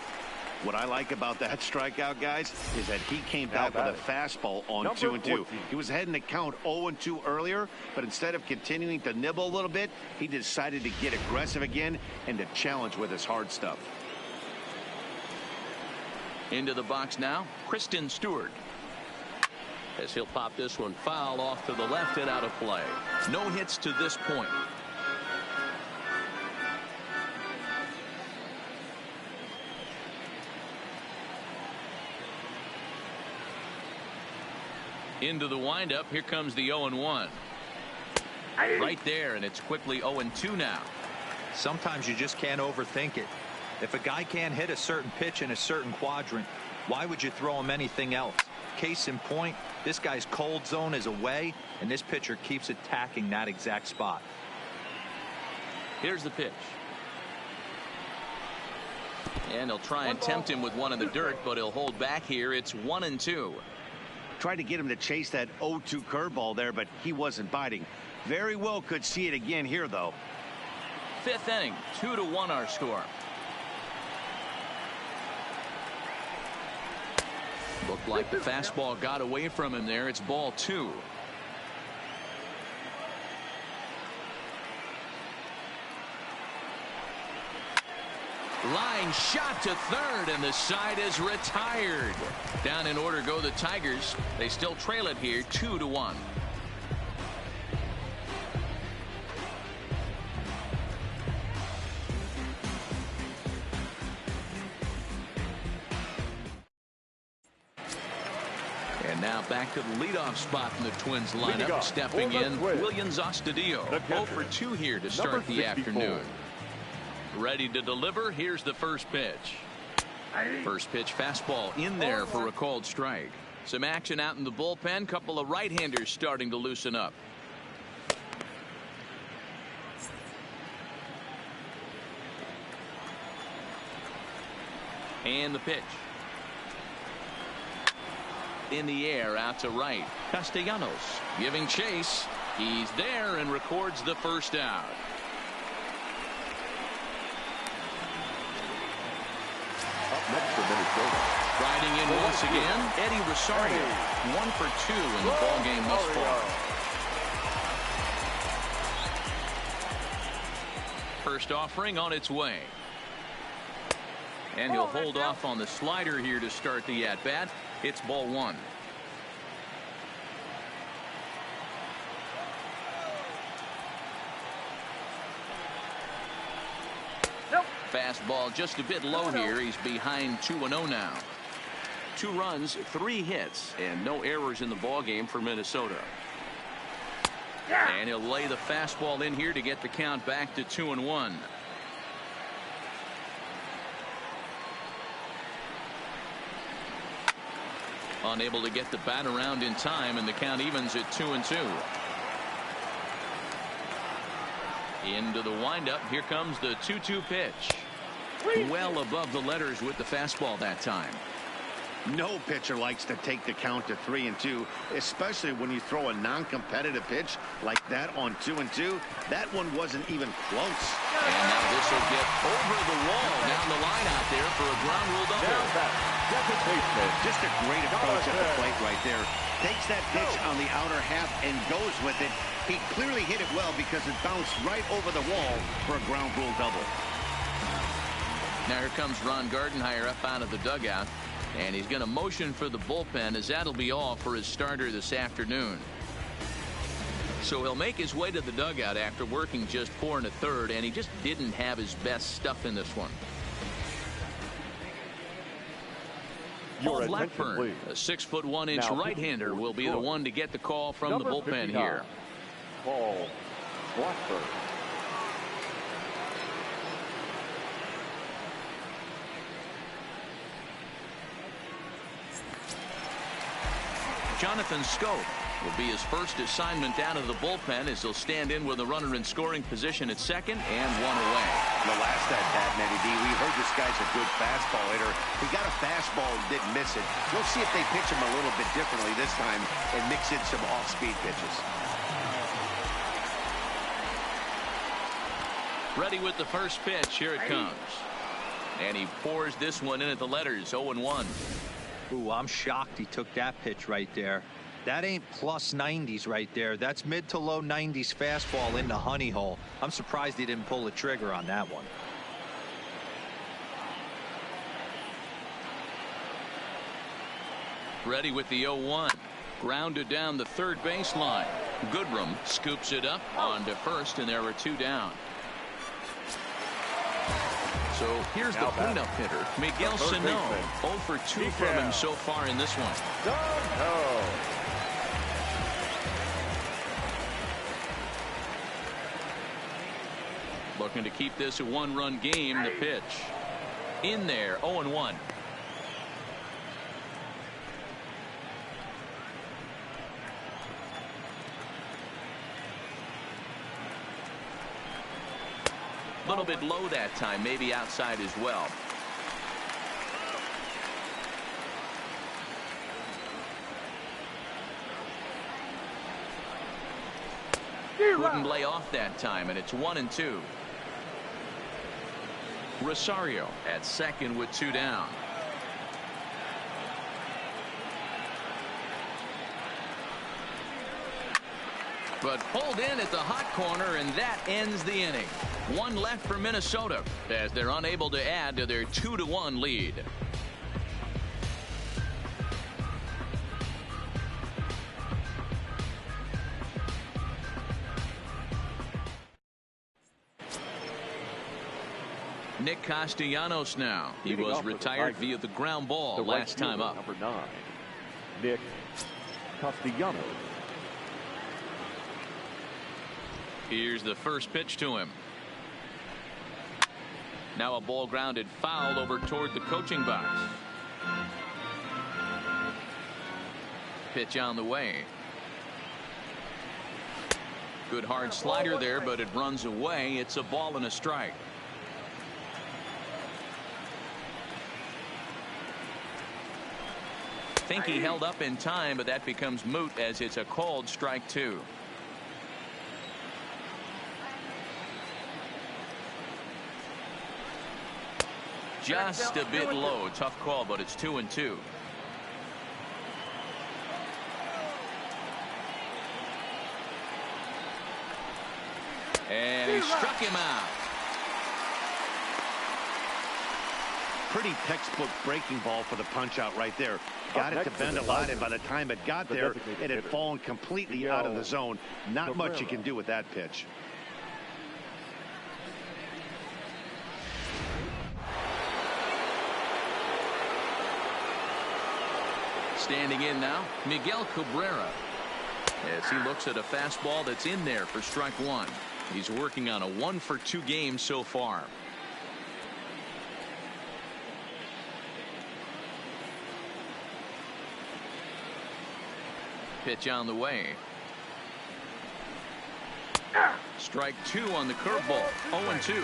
What I like about that strikeout, guys, is that he came back with a fastball on 2-2. He was heading to count 0-2 earlier, but instead of continuing to nibble a little bit, he decided to get aggressive again and to challenge with his hard stuff. Into the box now, Kristen Stewart. As he'll pop this one foul off to the left and out of play. No hits to this point. Into the windup. Here comes the 0-1. Right there, and it's quickly 0-2 now. Sometimes you just can't overthink it. If a guy can't hit a certain pitch in a certain quadrant, why would you throw him anything else? Case in point, this guy's cold zone is away, and this pitcher keeps attacking that exact spot. Here's the pitch. And he'll try and tempt him with one in the dirt, but he'll hold back here. It's 1-2. Tried to get him to chase that 0-2 curveball there, but he wasn't biting. Very well could see it again here, though. Fifth inning, 2-1 our score. Looked like the fastball got away from him there. It's ball 2. Line shot to third, and the side is retired. Down in order go the Tigers. They still trail it here 2-1. And now back to the leadoff spot in the Twins lineup. Stepping in, Williams Astudillo. 0 for 2 here to start the afternoon. Ready to deliver. Here's the first pitch. First pitch fastball in there for a called strike. Some action out in the bullpen. Couple of right-handers starting to loosen up. And the pitch. In the air out to right. Castellanos giving chase. He's there and records the first out. Next for Minnesota. Riding in once again, Eddie Rosario. 1 for 2 in the ballgame thus far. First offering on its way. And he'll hold off on the slider here to start the at-bat. It's ball 1. Fastball just a bit low here. He's behind 2-0 now. 2 runs, 3 hits, and no errors in the ballgame for Minnesota. And he'll lay the fastball in here to get the count back to 2-1. Unable to get the bat around in time, and the count evens at 2-2. Into the windup. Here comes the 2-2 pitch. Well above the letters with the fastball that time. No pitcher likes to take the count to 3-2, especially when you throw a non-competitive pitch like that on 2-2. That one wasn't even close. And now this will get over the wall down the line out there for a ground rule double. Just a great approach at the plate right there. Takes that pitch on the outer half and goes with it. He clearly hit it well because it bounced right over the wall for a ground rule double. Now here comes Ron Gardenhire up out of the dugout, and he's going to motion for the bullpen, as that'll be all for his starter this afternoon. So he'll make his way to the dugout after working just 4 1/3, and he just didn't have his best stuff in this one. Paul Blackburn, a 6'1" right-hander, will be the one to get the call from the bullpen here. Paul Blackburn. Jonathan Scope will be his first assignment down to the bullpen, as he'll stand in with a runner in scoring position at second and 1 away. The last at-bat, Matty D, we heard this guy's a good fastball hitter. He got a fastball and didn't miss it. We'll see if they pitch him a little bit differently this time and mix in some off-speed pitches. Ready with the first pitch. Here it comes. And he pours this one in at the letters. 0-1. Ooh, I'm shocked he took that pitch right there. That ain't plus 90s right there. That's mid to low 90s fastball in the honey hole. I'm surprised he didn't pull the trigger on that one. Ready with the 0-1. Grounded down the third baseline. Goodrum scoops it up onto first, and there are 2 down. So here's the cleanup hitter, Miguel Sano. 0 for 2 from him so far in this one. Looking to keep this a 1-run game. The pitch in there. 0-1. little bit low that time, maybe outside as well. Couldn't lay off that time, and it's 1-2. Rosario at second with 2 down. But pulled in at the hot corner, and that ends the inning. One left for Minnesota as they're unable to add to their 2-1 lead. Nick Castellanos now. He was retired via the ground ball last time up. Number 9, Nick Castellanos. Here's the first pitch to him. Now a ball grounded foul over toward the coaching box. Pitch on the way. Good hard slider there, but it runs away. It's a ball and a strike. Think he held up in time, but that becomes moot as it's a called strike 2. Just a bit low. Tough call, but it's 2-2. And he struck him out. Pretty textbook breaking ball for the punch out right there. Got it to bend a lot, and by the time it got there, it had fallen completely out of the zone. Not much you can do with that pitch. Standing in now, Miguel Cabrera, as he looks at a fastball that's in there for strike 1. He's working on a 1-for-2 game so far. Pitch on the way. Strike 2 on the curveball. 0-2.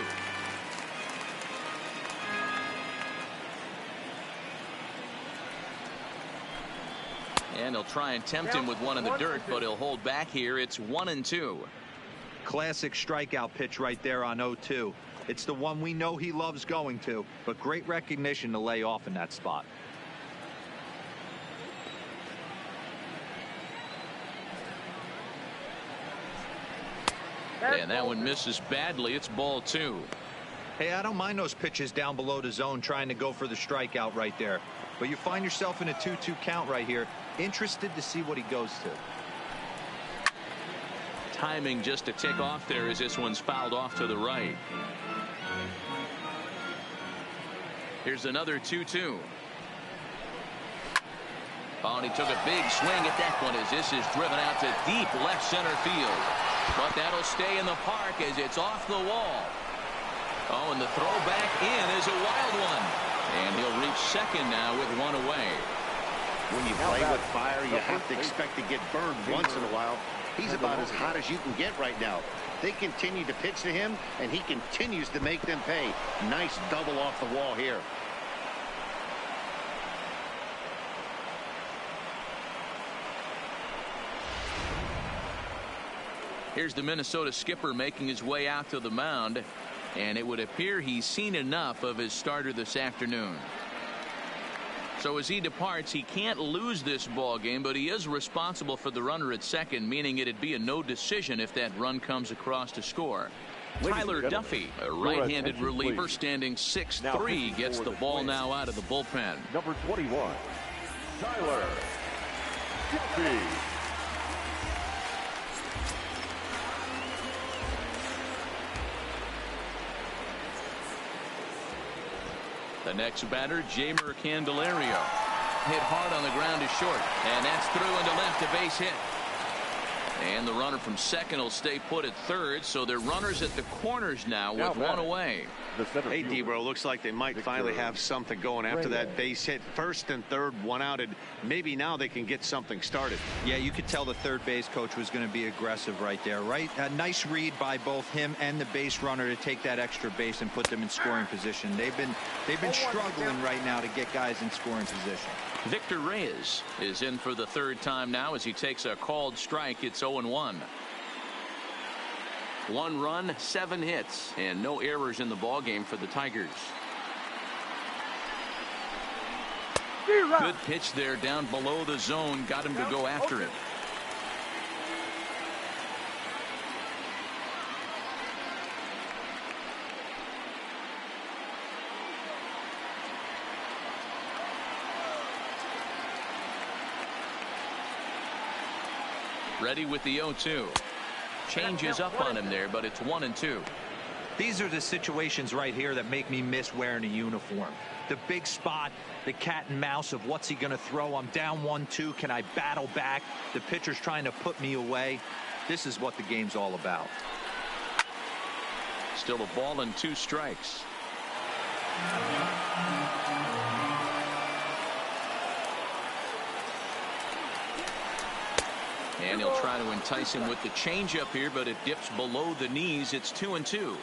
And he'll try and tempt him with one in the dirt, but he'll hold back here. It's 1-2. Classic strikeout pitch right there on 0-2. It's the one we know he loves going to, but great recognition to lay off in that spot. And that one misses badly. It's ball 2. Hey, I don't mind those pitches down below the zone trying to go for the strikeout right there. But you find yourself in a 2-2 count right here. Interested to see what he goes to. Timing just to tick off there as this one's fouled off to the right. Here's another 2-2. Oh, and he took a big swing at that one as this is driven out to deep left center field. But that'll stay in the park as it's off the wall. Oh, and the throw back in is a wild one. And he'll reach second now with one away. When you play with fire, you have to expect to get burned once in a while. He's about as hot as you can get right now. They continue to pitch to him, and he continues to make them pay. Nice double off the wall here. Here's the Minnesota skipper making his way out to the mound, and it would appear he's seen enough of his starter this afternoon. So as he departs, he can't lose this ball game, but he is responsible for the runner at second, meaning it'd be a no decision if that run comes across to score. Tyler Duffy, a right-handed reliever, standing 6'3", gets the ball now out of the bullpen. Number 21, Tyler Duffy. The next batter, Jamer Candelario. Hit hard on the ground to short, and that's through into left, a base hit. And the runner from second will stay put at third, so they're runners at the corners now with one away. Hey, D-Bro, looks like they might finally have something going after that base hit. First and third, one out, and maybe now they can get something started. Yeah, you could tell the third base coach was going to be aggressive right there, right? A nice read by both him and the base runner to take that extra base and put them in scoring position. They've been struggling right now to get guys in scoring position. Victor Reyes is in for the third time now as he takes a called strike. It's 0-1. 1 run, 7 hits, and no errors in the ball game for the Tigers. Good pitch there down below the zone. Got him to go after it. Ready with the 0-2. Changes up on him there, but it's 1-2. These are the situations right here that make me miss wearing a uniform. The big spot, the cat and mouse of what's he going to throw. I'm down 1-2. Can I battle back? The pitcher's trying to put me away. This is what the game's all about. Still a ball and 2 strikes. And he'll try to entice him with the changeup here, but it dips below the knees. It's 2-2.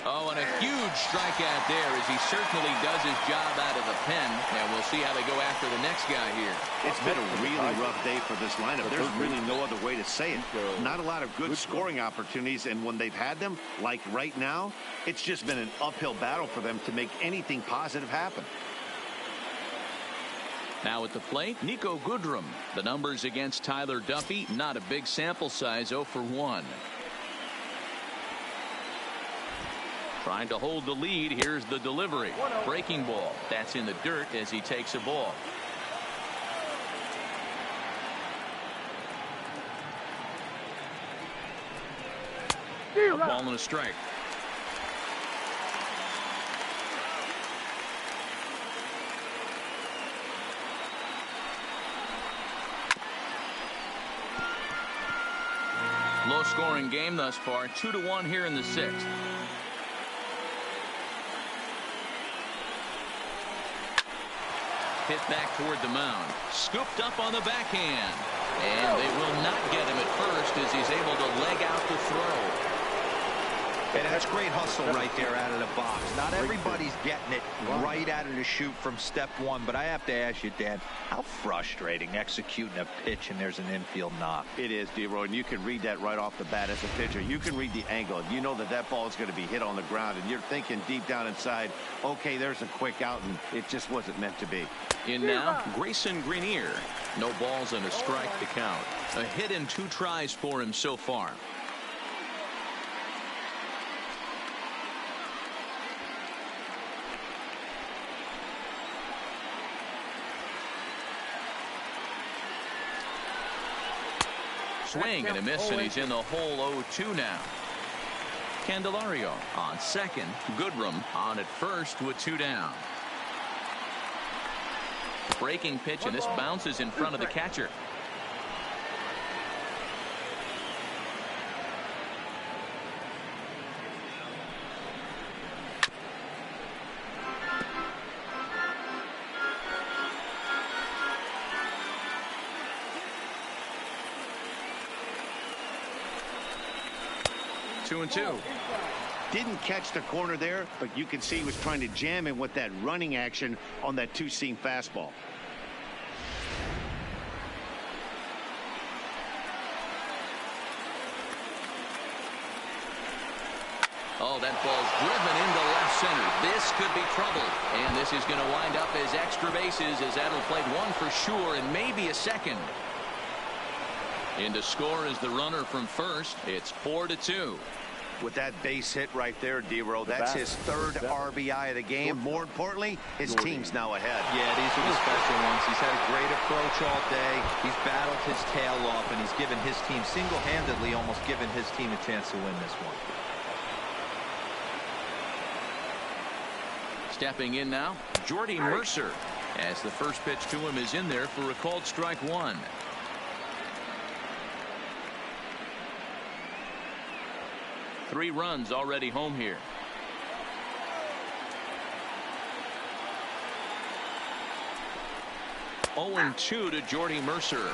Oh, and a huge strikeout there as he certainly does his job out of the pen. And we'll see how they go after the next guy here. It's been a really rough day for this lineup. There's really no other way to say it. Not a lot of good scoring opportunities, and when they've had them, like right now, it's just been an uphill battle for them to make anything positive happen. Now at the plate, Nico Goodrum. The numbers against Tyler Duffy, not a big sample size, 0 for 1. Trying to hold the lead. Here's the delivery. Breaking ball. That's in the dirt as he takes a ball. A ball and a strike. Low scoring game thus far. 2-1 here in the 6th. Hit back toward the mound. Scooped up on the backhand. And they will not get him at first as he's able to leg out the throw. And that's great hustle right there out of the box. Not everybody's getting it right out of the chute from step one, but I have to ask you, Dan, how frustrating executing a pitch and there's an infield knock. It is, D-Roy, and you can read that right off the bat as a pitcher. You can read the angle. You know that that ball is going to be hit on the ground, and you're thinking deep down inside, okay, there's a quick out, and it just wasn't meant to be. In now, Grayson Greenier. No balls and a strike to count. A hit in 2 tries for him so far. Swing and a miss, and he's in the hole. 0-2 now. Candelario on second. Goodrum on at first with 2 down. Breaking pitch, and this bounces in front of the catcher. Two and two. Didn't catch the corner there, but you can see he was trying to jam him with that running action on that 2-seam fastball. Oh, that ball's driven into left center. This could be trouble. And this is going to wind up as extra bases as that'll play 1 for sure and maybe a second. In to score is the runner from first. It's 4-2. With that base hit right there, D-Row, that's his 3rd RBI of the game. More importantly, his team's now ahead. Yeah, these are the special ones. He's had a great approach all day. He's battled his tail off, and he's given his team single-handedly, almost given his team a chance to win this one. Stepping in now, Jordy Mercer. as the first pitch to him is in there for a called strike one. Three runs already home here. Oh, 0-2 to Jordy Mercer.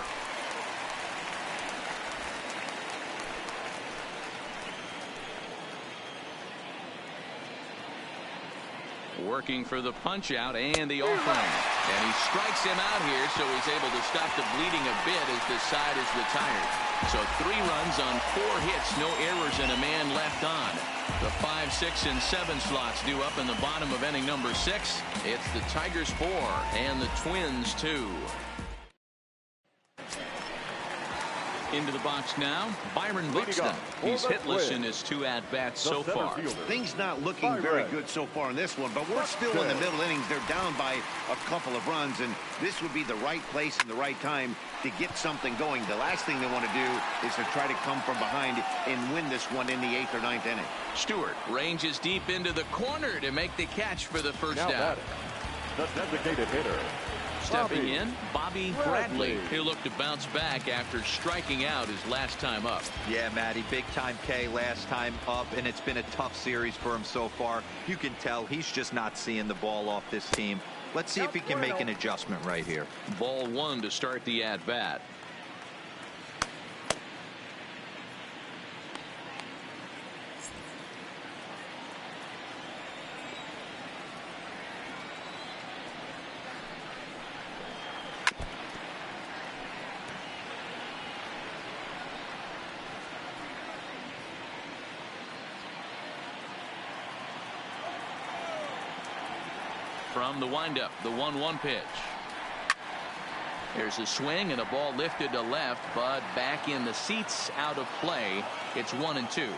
Working for the punch out and the offering, and he strikes him out here, so he's able to stop the bleeding a bit as the side is retired. So 3 runs on 4 hits, no errors, and a man left on. The 5, 6, and 7 slots due up in the bottom of inning number 6. It's the Tigers 4 and the Twins 2. Into the box now, Byron Buxton. He's hitless in his 2 at-bats so far. Things not looking very good so far in this one, but we're still in the middle innings. They're down by a couple of runs, and this would be the right place and the right time to get something going. The last thing they want to do is to try to come from behind and win this one in the 8th or 9th inning. Stewart ranges deep into the corner to make the catch for the first out. The designated hitter. Stepping in, Bobby Bradley. He'll look to bounce back after striking out his last time up. Yeah, Matty, big time K last time up, and it's been a tough series for him so far. You can tell he's just not seeing the ball off this team. Let's see if he can make an adjustment right here. Ball 1 to start the at-bat. From the windup, the 1-1 pitch. There's a swing and a ball lifted to left, but back in the seats, out of play. It's 1-2.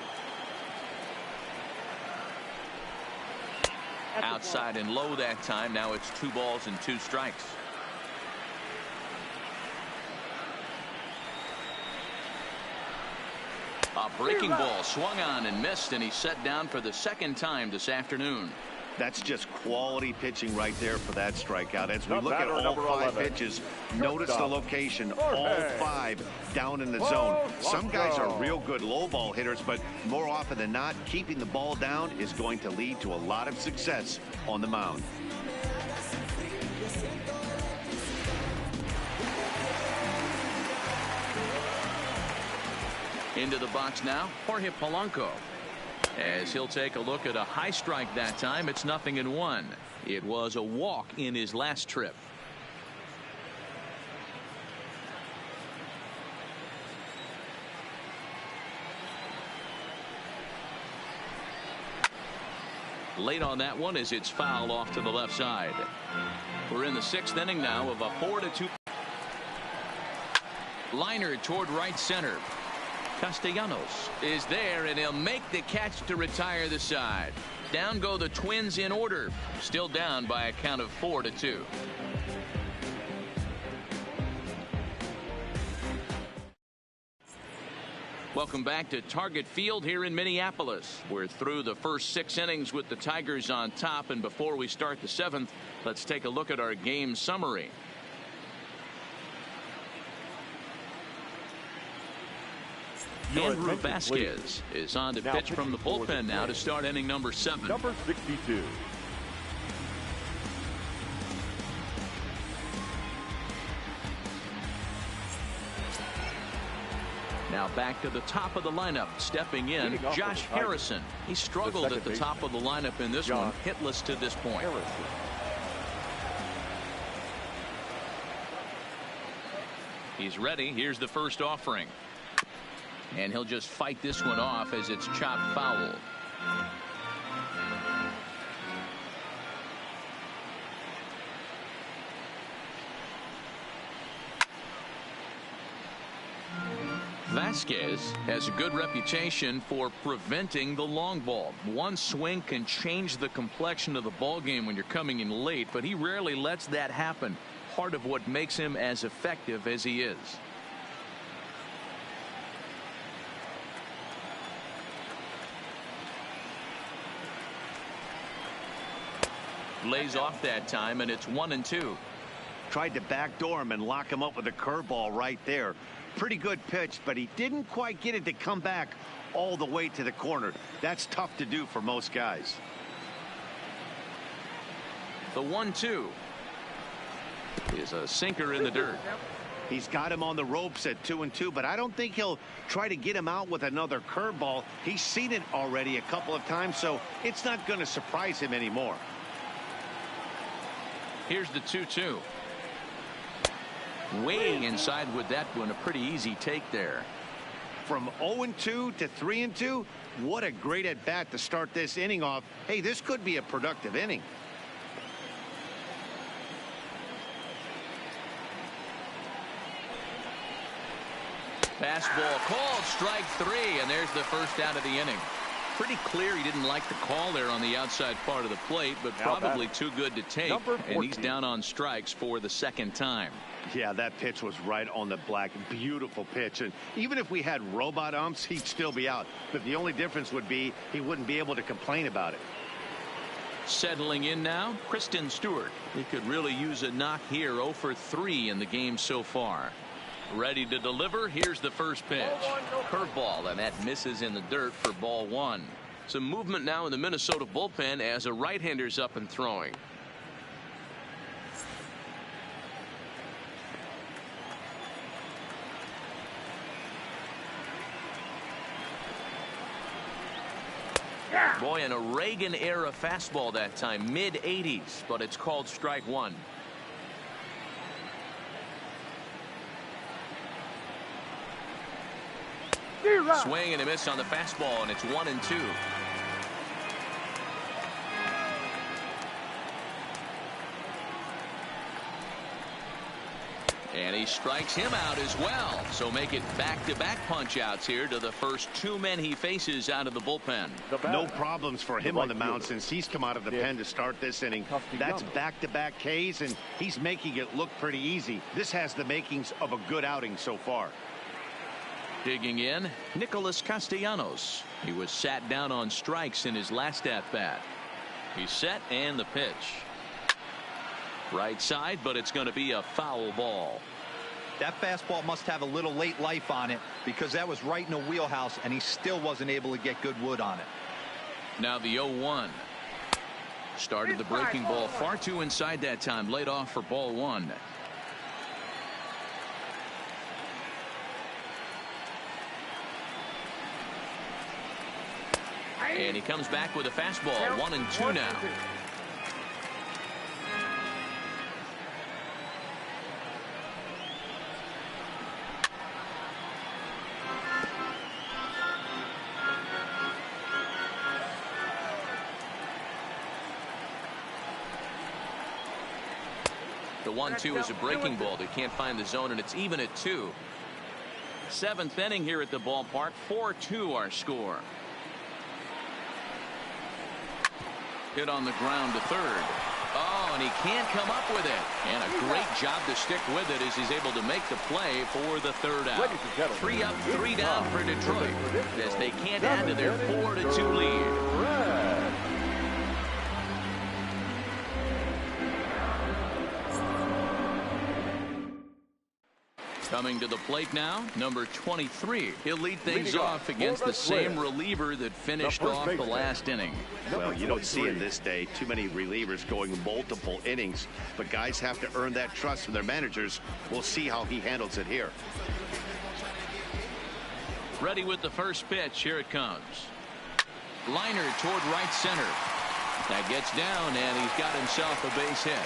Outside and low that time. Now it's 2 balls and 2 strikes. A breaking ball swung on and missed, and he's set down for the 2nd time this afternoon. That's just quality pitching right there for that strikeout. As we look at all 5 pitches, notice the location, all 5 down in the zone. Some guys are real good low ball hitters, but more often than not, keeping the ball down is going to lead to a lot of success on the mound. Into the box now, Jorge Polanco. As he'll take a look at a high strike that time. It's 0-1. It was a walk in his last trip. Late on that one as it's fouled off to the left side. We're in the 6th inning now of a 4-2 liner toward right center. Castellanos is there, and he'll make the catch to retire the side. Down go the Twins in order, still down by a count of 4-2. Welcome back to Target Field here in Minneapolis. We're through the first 6 innings with the Tigers on top, and before we start the 7th, let's take a look at our game summary. Andrew Vasquez is on to pitch from the bullpen now to start inning number 7. Number 62. Now back to the top of the lineup. Stepping in, Josh Harrison. He struggled at the top of the lineup in this one, hitless to this point. He's ready. Here's the first offering. And he'll just fight this one off as it's chopped foul. Vasquez has a good reputation for preventing the long ball. One swing can change the complexion of the ball game when you're coming in late, but he rarely lets that happen. Part of what makes him as effective as he is. Lays off that time, and it's 1-2. Tried to backdoor him and lock him up with a curveball right there. Pretty good pitch, but he didn't quite get it to come back all the way to the corner. That's tough to do for most guys. The 1-2 is a sinker in the dirt. He's got him on the ropes at 2-2, but I don't think he'll try to get him out with another curveball. He's seen it already a couple of times, so it's not going to surprise him anymore. Here's the 2-2. Way inside with that one. A pretty easy take there. From 0-2 to 3-2, what a great at bat to start this inning off. Hey, this could be a productive inning. Fastball called, strike 3, and there's the first out of the inning. Pretty clear he didn't like the call there on the outside part of the plate, but probably too good to take, and he's down on strikes for the second time. Yeah, that pitch was right on the black. Beautiful pitch, and even if we had robot umps, he'd still be out. But the only difference would be he wouldn't be able to complain about it. Settling in now, Kristen Stewart. He could really use a knock here. 0 for 3 in the game so far. Ready to deliver. Here's the first pitch. Curveball, and that misses in the dirt for ball 1. Some movement now in the Minnesota bullpen as a right-hander's up and throwing. Boy, an Reagan-era fastball that time, mid-80s, but it's called strike 1. Swing and a miss on the fastball, and it's 1-2. And he strikes him out as well. So make it back-to-back punch-outs here to the first 2 men he faces out of the bullpen. No problems for him on the mound since he's come out of the pen to start this inning. That's back-to-back Ks, and he's making it look pretty easy. This has the makings of a good outing so far. Digging in, Nicholas Castellanos. He was sat down on strikes in his last at-bat. He's set, and the pitch. Right side, but it's going to be a foul ball. That fastball must have a little late life on it because that was right in the wheelhouse, and he still wasn't able to get good wood on it. Now the 0-1. Started the breaking ball far too inside that time. Laid off for ball 1. And he comes back with a fastball. 1-2 now. The 1-2 is a breaking ball. They can't find the zone, and it's even at 2. 7th inning here at the ballpark. 4-2 our score. Hit on the ground to third. Oh, and he can't come up with it. And a great job to stick with it as he's able to make the play for the third out. 3 up, 3 down for Detroit as they can't add to their 4-2 lead. Coming to the plate now, number 23. He'll lead things off against the same reliever that finished off the last inning. Well, you don't see in this day too many relievers going multiple innings, but guys have to earn that trust from their managers. We'll see how he handles it here. Ready with the first pitch. Here it comes. Liner toward right center. That gets down, and he's got himself a base hit.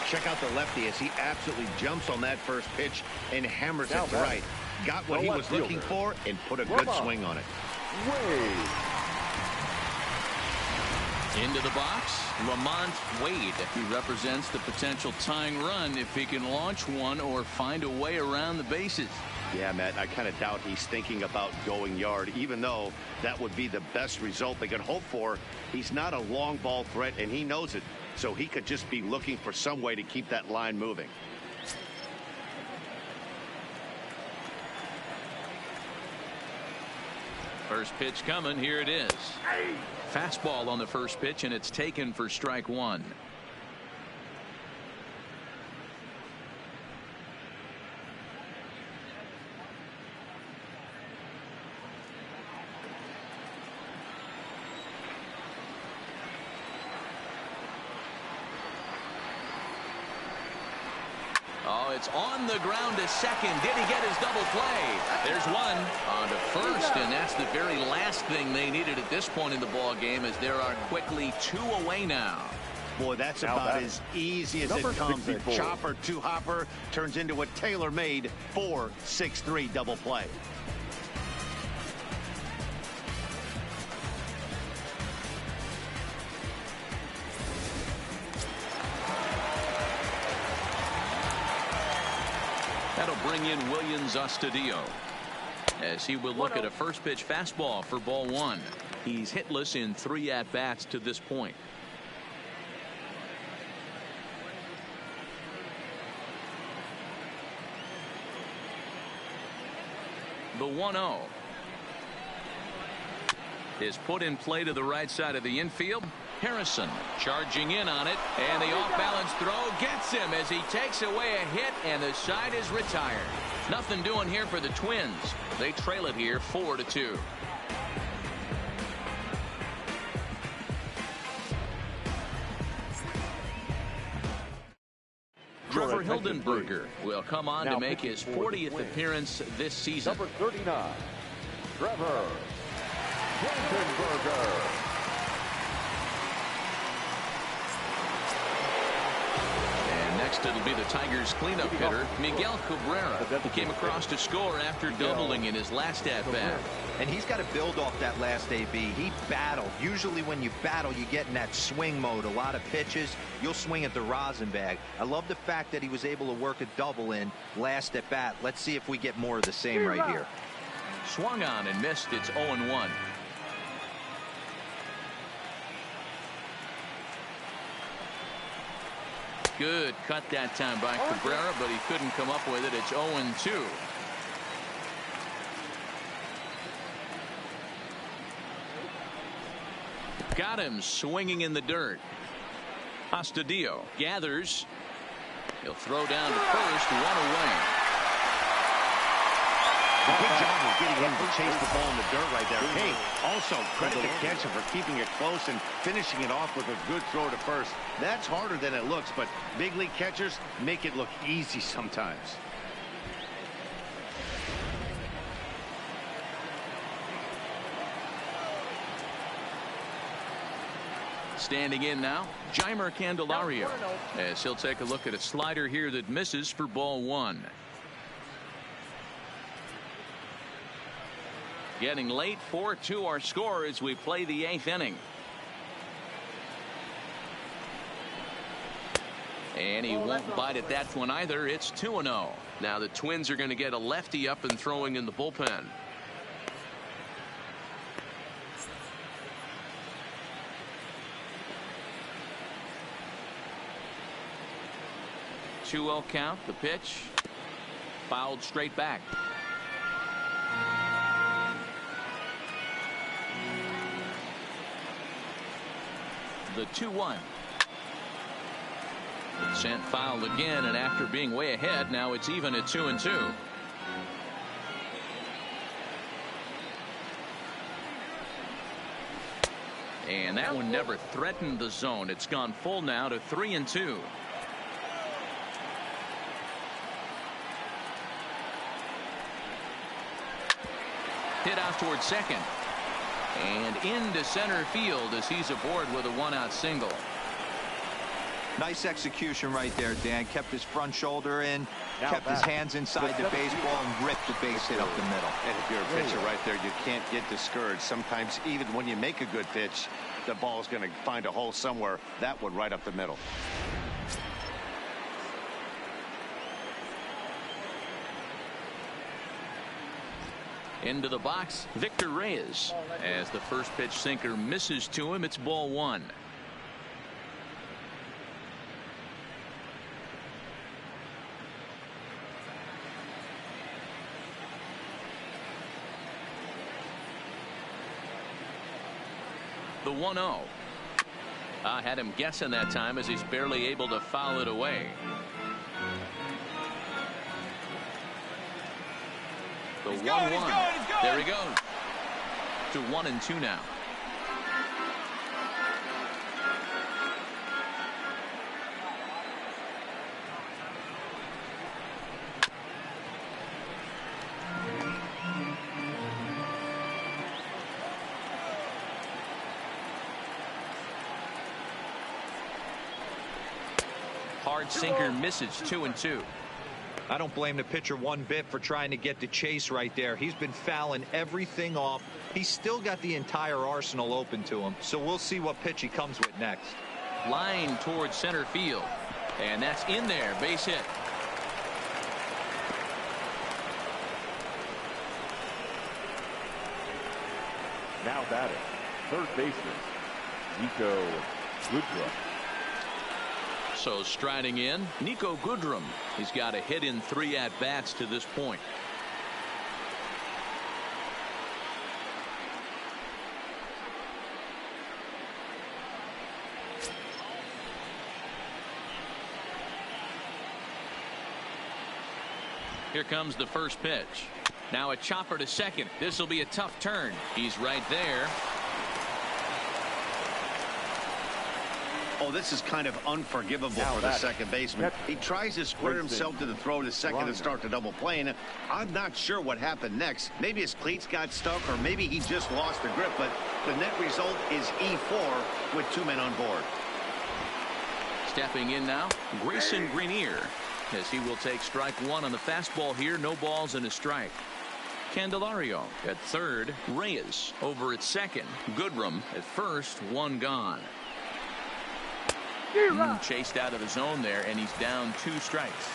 Check out the lefty as he absolutely jumps on that first pitch and hammers it to right. Got what he was looking for and put a good swing on it. Into the box, Lamont Wade. He represents the potential tying run if he can launch one or find a way around the bases. Yeah, Matt, I kind of doubt he's thinking about going yard, even though that would be the best result they could hope for. He's not a long ball threat, and he knows it. So he could just be looking for some way to keep that line moving. First pitch coming. Here it is. Fastball on the first pitch, and it's taken for strike 1. it's on the ground to second. Did he get his double play? There's one on to first, and that's the very last thing they needed at this point in the ball game, as there are quickly 2 away now. Boy, that's about as easy as it comes. 64. A chopper to hopper turns into a tailor-made 4-6-3 double play. That'll bring in Williams Astudillo, as he will look at a first pitch fastball for ball 1. He's hitless in 3 at-bats to this point. The 1-0 is put in play to the right side of the infield. Harrison charging in on it, and the off-balance throw gets him as he takes away a hit, and the side is retired. Nothing doing here for the Twins. They trail it here 4-2. Trevor Hildenberger will come on to make his 40th appearance this season. Number 39, Trevor Hildenberger. Next, it'll be the Tigers' cleanup hitter, Miguel Cabrera. He came across to score after doubling in his last at-bat. And he's got to build off that last AB. He battled. Usually when you battle, you get in that swing mode. A lot of pitches, you'll swing at the rosin bag. I love the fact that he was able to work a double in last at-bat. Let's see if we get more of the same right here. Swung on and missed. It's 0-1. Good cut that time by Cabrera, but he couldn't come up with it. It's 0-2. Got him swinging in the dirt. Astudillo gathers. He'll throw down to first. 1 away. Good job of getting him to chase the ball in the dirt right there. Hey, also credit the catcher for keeping it close and finishing it off with a good throw to first. That's harder than it looks, but big league catchers make it look easy sometimes. Standing in now, Jeimer Candelario, as he'll take a look at a slider here that misses for ball 1. Getting late, 4-2 our score as we play the 8th inning. And he won't bite at that one either. It's 2-0. Now the Twins are going to get a lefty up and throwing in the bullpen. Two-0 count. The pitch fouled straight back. The 2-1. Sent foul again, and after being way ahead, now it's even at 2-2. And that one never threatened the zone. It's gone full now to 3-2. Hit out towards second. And into center field as he's aboard with a 1-out single. Nice execution right there, Dan. Kept his front shoulder in, kept his hands inside the baseball, and ripped the base hit up the middle. And if you're a pitcher right there, you can't get discouraged. Sometimes even when you make a good pitch, the ball's going to find a hole somewhere. That one right up the middle. Into the box, Victor Reyes. As the first pitch sinker misses to him, it's ball 1. The 1-0. I had him guessing that time as he's barely able to foul it away. The 1-1. There he goes. To 1-2 now. hard sinker misses 2-2. I don't blame the pitcher one bit for trying to get the chase right there. He's been fouling everything off. He's still got the entire arsenal open to him. So we'll see what pitch he comes with next. Line towards center field. And that's in there. Base hit. Now batting, third baseman, Nico Goodrum. So striding in, Nico Goodrum. He's got a hit in 3 at-bats to this point. Here comes the first pitch. Now a chopper to second. This will be a tough turn. He's right there. Oh, this is kind of unforgivable for the second baseman. He tries to square himself to the throw to second and start the double play. And I'm not sure what happened next. Maybe his cleats got stuck, or maybe he just lost the grip. But the net result is E4 with 2 men on board. Stepping in now, Grayson Greenier, as he will take strike 1 on the fastball here. No balls and a strike. Candelario at third. Reyes over at second. Goodrum at first. 1 gone. Chased out of the zone there, and he's down 2 strikes.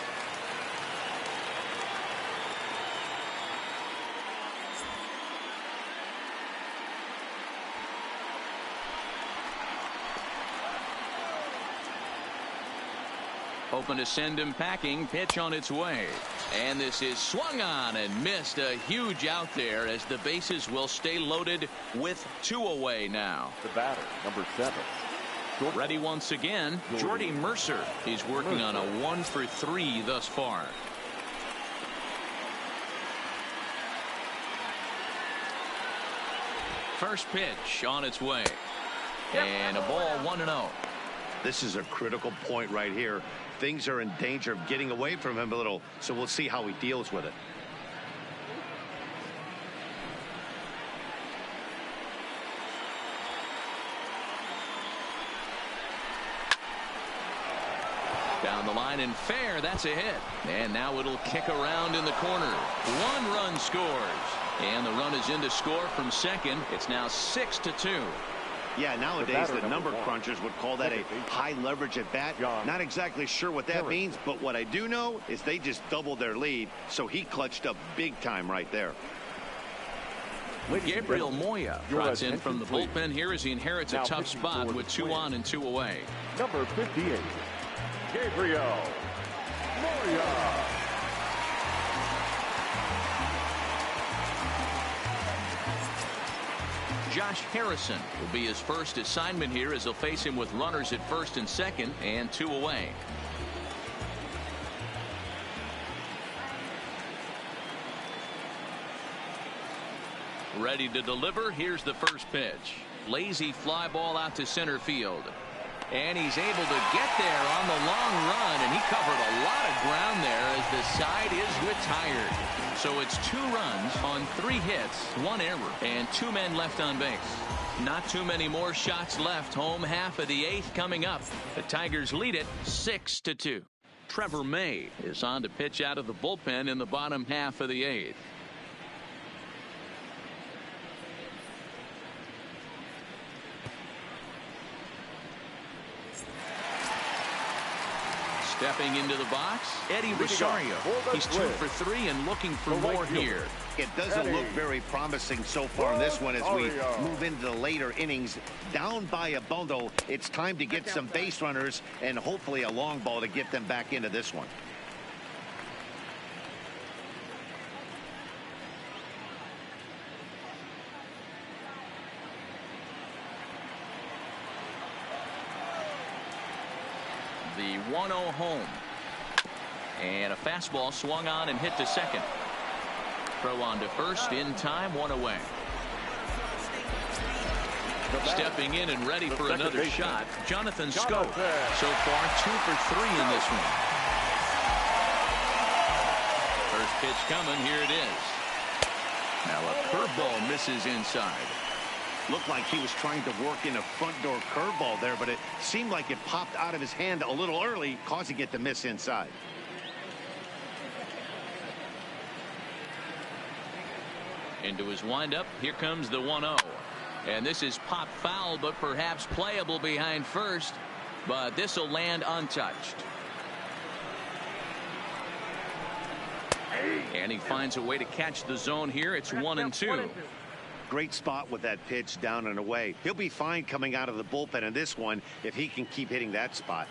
Hoping to send him packing. Pitch on its way. And this is swung on and missed. A huge out there, as the bases will stay loaded with 2 away now. The batter, number 7. Ready once again, Jordy Mercer. He's working on a 1 for 3 thus far. First pitch on its way. And a ball 1-0. This is a critical point right here. Things are in danger of getting away from him a little, so we'll see how he deals with it. Down the line and fair. That's a hit. And now it'll kick around in the corner. 1 run scores. And the run is in to score from second. It's now 6-2. Yeah, nowadays the number crunchers would call that a high leverage at bat. Not exactly sure what that means, but what I do know is they just doubled their lead, so he clutched up big time right there. Gabriel Moya trots in from the bullpen here as he inherits a tough spot with 2 on and 2 away. Number 58, Gabriel Moya. Josh Harrison will be his first assignment here, as he'll face him with runners at first and second and 2 away. Ready to deliver. Here's the first pitch. Lazy fly ball out to center field. And he's able to get there on the long run, and he covered a lot of ground there as the side is retired. So it's 2 runs on 3 hits, 1 error, and 2 men left on base. Not too many more shots left. Home half of the 8th coming up. The Tigers lead it 6-2. Trevor May is on to pitch out of the bullpen in the bottom half of the 8th. Stepping into the box, Eddie Rosario. He's 2 for 3 and looking for more here. It doesn't look very promising so far in this one as we move into the later innings. Down by a bundle, it's time to get some base runners and hopefully a long ball to get them back into this one. The 1-0 home. And a fastball swung on and hit to second. Throw on to first in time, 1 away. Stepping in and ready for another shot, Jonathan Scope. So far 2 for 3 in this one. First pitch coming. Here it is. Now a curveball misses inside. Looked like he was trying to work in a front door curveball there, but it seemed like it popped out of his hand a little early, causing it to miss inside. Into his windup. Here comes the 1-0. And this is pop foul, but perhaps playable behind first. But this will land untouched. And he finds a way to catch the zone here. It's 1-2. Great spot with that pitch down and away. He'll be fine coming out of the bullpen in this one if he can keep hitting that spot.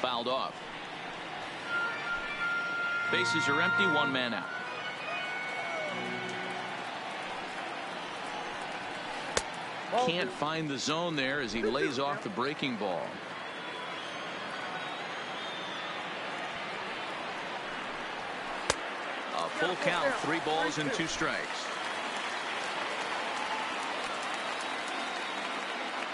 Fouled off. Bases are empty, one man out. Can't find the zone there as he lays off the breaking ball. A full count, 3 balls and 2 strikes.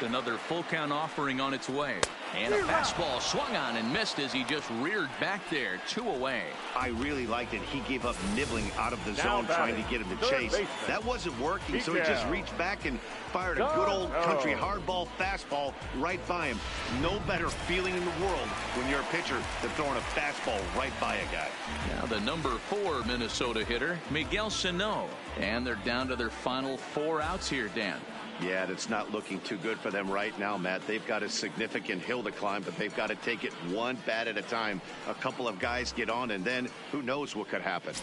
Another full count offering on its way. And a fastball swung on and missed as he just reared back there. 2 away. I really liked it. He gave up nibbling out of the zone trying to get him to chase. That wasn't working, so he just reached back and fired a good old country hardball fastball right by him. No better feeling in the world when you're a pitcher than throwing a fastball right by a guy. Now the number 4 Minnesota hitter, Miguel Sano. And they're down to their final 4 outs here, Dan. Yeah, that's not looking too good for them right now, Matt. They've got a significant hill to climb, but they've got to take it one bat at a time. A couple of guys get on, and then who knows what could happen.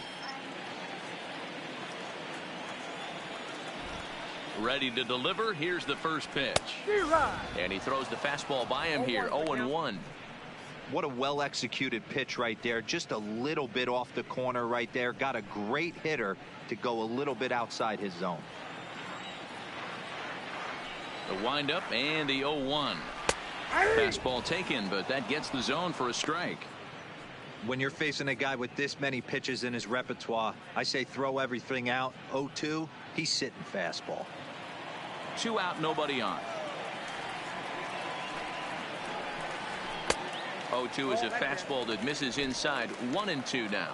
Ready to deliver. Here's the first pitch. And he throws the fastball by him here. 0-1. What a well-executed pitch right there. Just a little bit off the corner right there. Got a great hitter to go a little bit outside his zone. The windup and the 0-1. Fastball taken, but that gets the zone for a strike. When you're facing a guy with this many pitches in his repertoire, I say throw everything out. 0-2, he's sitting fastball. 2 out, nobody on. 0-2 is a fastball that misses inside. 1-2 now.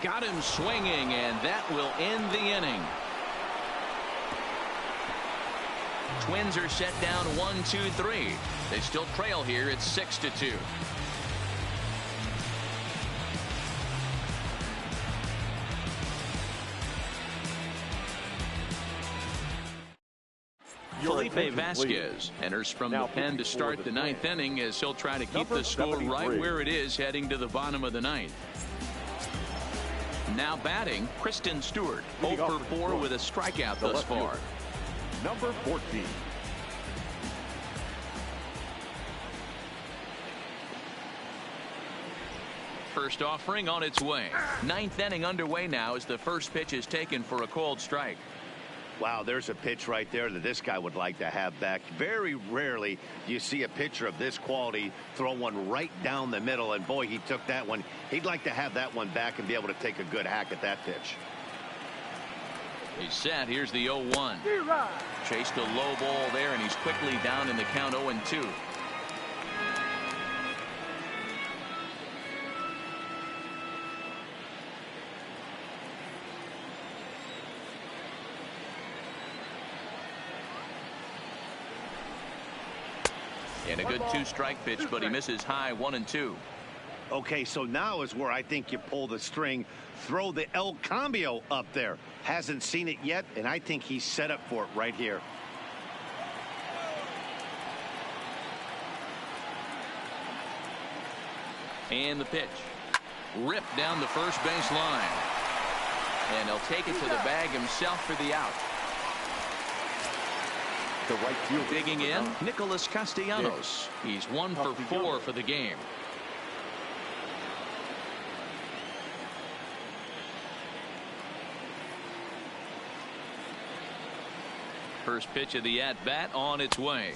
Got him swinging, and that will end the inning. Twins are set down 1-2-3. They still trail here. It's 6-2. Felipe Vasquez enters from the pen to start the 9th inning as he'll try to keep the score right where it is heading to the bottom of the 9th. Now batting, Kristen Stewart, 0 for 4 with a strikeout thus far. Number 14. First offering on its way. 9th inning underway now as the first pitch is taken for a called strike. Wow, there's a pitch right there that this guy would like to have back. Very rarely do you see a pitcher of this quality throw one right down the middle, and boy, he took that one. He'd like to have that one back and be able to take a good hack at that pitch. He's set. Here's the 0-1. Chased a low ball there, and he's quickly down in the count 0-2. And a good 2-strike pitch, but he misses high. 1-2. Okay, so now is where I think you pull the string. Throw the El Cambio up there. Hasn't seen it yet, and I think he's set up for it right here. And the pitch. Ripped down the first base line. And he'll take it to the bag himself for the out. The right field digging in, Nicholas Castellanos. He's 1 for 4 for the game. First pitch of the at-bat on its way.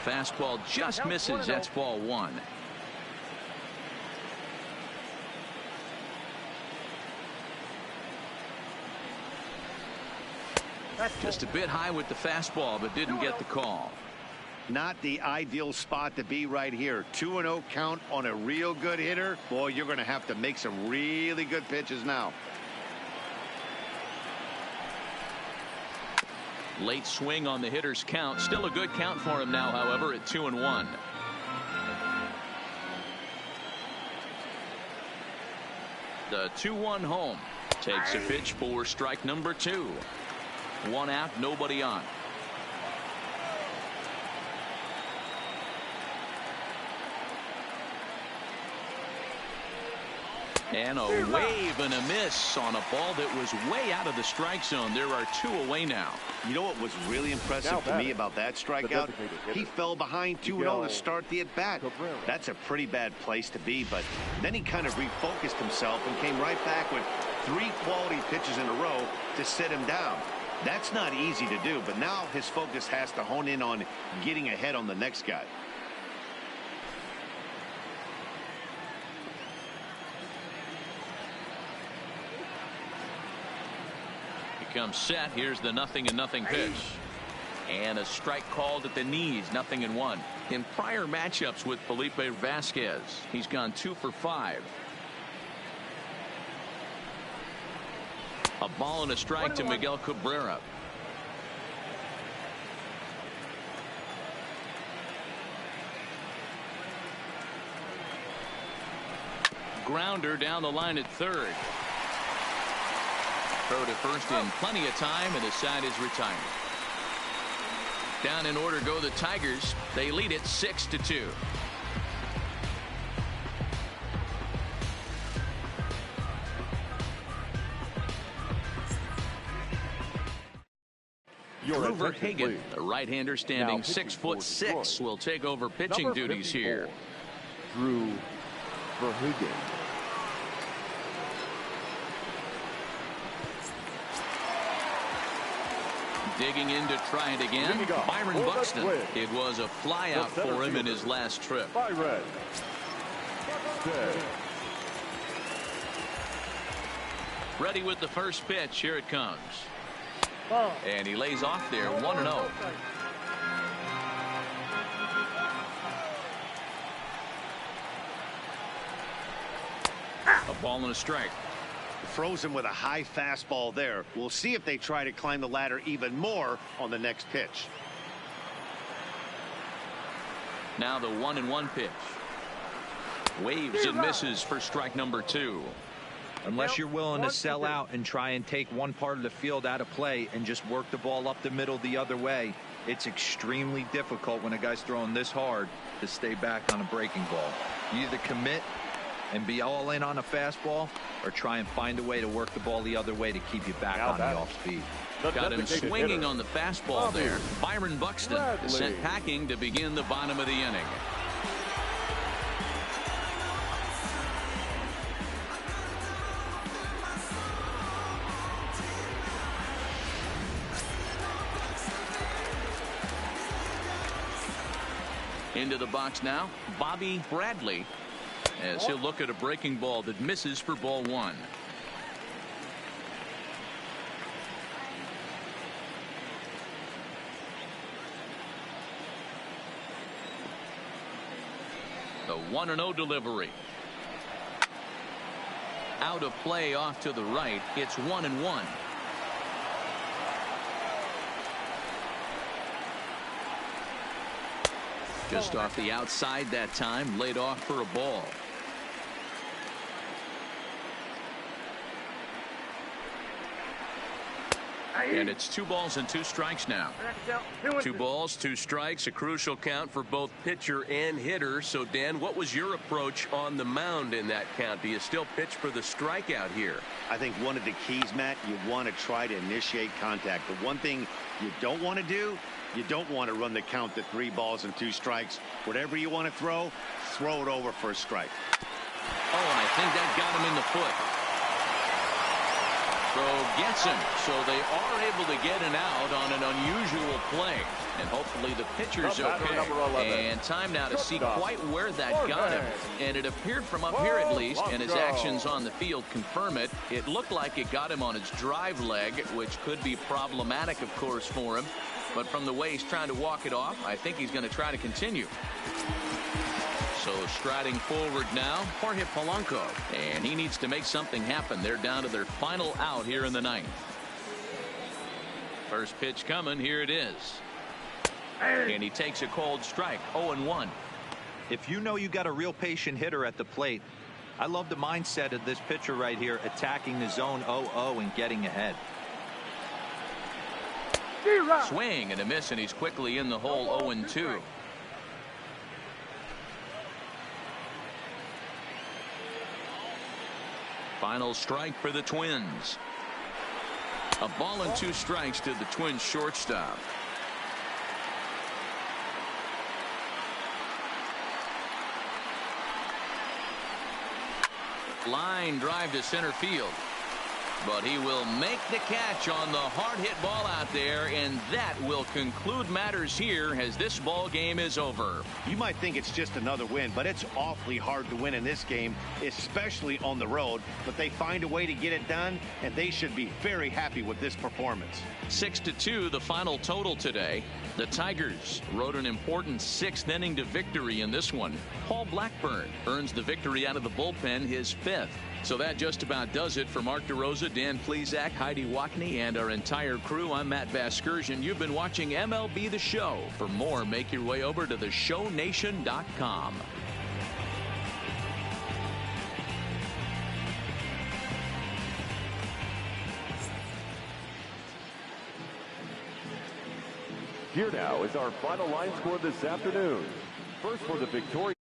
Fastball just misses. That's ball 1. Just a bit high with the fastball, but didn't get the call. Not the ideal spot to be right here. 2-0 count on a real good hitter. Boy, you're going to have to make some really good pitches now. Late swing on the hitter's count. Still a good count for him now, however, at 2-1. The 2-1 home. Takes a pitch for strike number 2. 1 out, nobody on. And a wave and a miss on a ball that was way out of the strike zone. There are 2 away now. You know what was really impressive to me about that strikeout? He fell behind 2-0 to start the at-bat. That's a pretty bad place to be, but then he kind of refocused himself and came right back with 3 quality pitches in a row to sit him down. That's not easy to do, but now his focus has to hone in on getting ahead on the next guy. Comes set. Here's the 0-0 pitch. And a strike called at the knees. 0-1. In prior matchups with Felipe Vasquez, he's gone 2 for 5. A ball and a strike to Miguel Cabrera. Grounder down the line at third. Throw to first in plenty of time, and the side is retired. Down in order go the Tigers. They lead it 6-2. Drew Verhagen, the right-hander standing 6'6", will take over pitching duties here. Drew Verhagen. Digging in to try it again. Byron Buxton. It was a flyout for him in his last trip. Ready with the first pitch. Here it comes. And he lays off there. 1-0. A ball and a strike. Froze him with a high fastball there. We'll see if they try to climb the ladder even more on the next pitch. Now the 1-1 pitch. Waves and misses for strike number 2. Unless you're willing to sell out and try and take one part of the field out of play and just work the ball up the middle the other way, it's extremely difficult when a guy's throwing this hard to stay back on a breaking ball. You either commit and be all in on a fastball, or try and find a way to work the ball the other way to keep you back on the off speed. Got him swinging on the fastball there. Byron Buxton sent packing to begin the bottom of the inning. Into the box now, Bobby Bradley, as he'll look at a breaking ball that misses for ball 1. The 1-0 delivery. Out of play off to the right. It's 1-1. Just off the outside that time, laid off for a ball. And it's 2 balls and 2 strikes now. 2 balls, 2 strikes, a crucial count for both pitcher and hitter. So, Dan, what was your approach on the mound in that count? Do you still pitch for the strikeout here? I think one of the keys, Matt, you want to try to initiate contact. The one thing you don't want to do, you don't want to run the count to 3 balls and 2 strikes. Whatever you want to throw it over for a strike. Oh, and I think that got him in the foot. Throw gets him, so they are able to get an out on an unusual play. And hopefully the pitcher's okay. And time now to see quite where that got him. And it appeared from up here at least, and his actions on the field confirm it. It looked like it got him on his drive leg, which could be problematic, of course, for him. But from the way he's trying to walk it off, I think he's going to try to continue. So striding forward now, Jorge Polanco. And he needs to make something happen. They're down to their final out here in the ninth. First pitch coming. Here it is. And he takes a cold strike. 0-1. If you know you got a real patient hitter at the plate, I love the mindset of this pitcher right here, attacking the zone 0-0 and getting ahead. Swing and a miss, and he's quickly in the hole. 0-2. Final strike for the Twins. A ball and 2 strikes to the Twins shortstop. Line drive to center field. But he will make the catch on the hard hit ball out there, and that will conclude matters here as this ball game is over. You might think it's just another win, but it's awfully hard to win in this game, especially on the road. But they find a way to get it done, and they should be very happy with this performance. 6-2 the final total today. The Tigers rode an important 6th inning to victory in this one. Paul Blackburn earns the victory out of the bullpen, his 5th. So that just about does it for Mark DeRosa, Dan Plesac, Heidi Wackney, and our entire crew. I'm Matt Vasgersian. You've been watching MLB The Show. For more, make your way over to theshownation.com. Here now is our final line score this afternoon. First for the victorious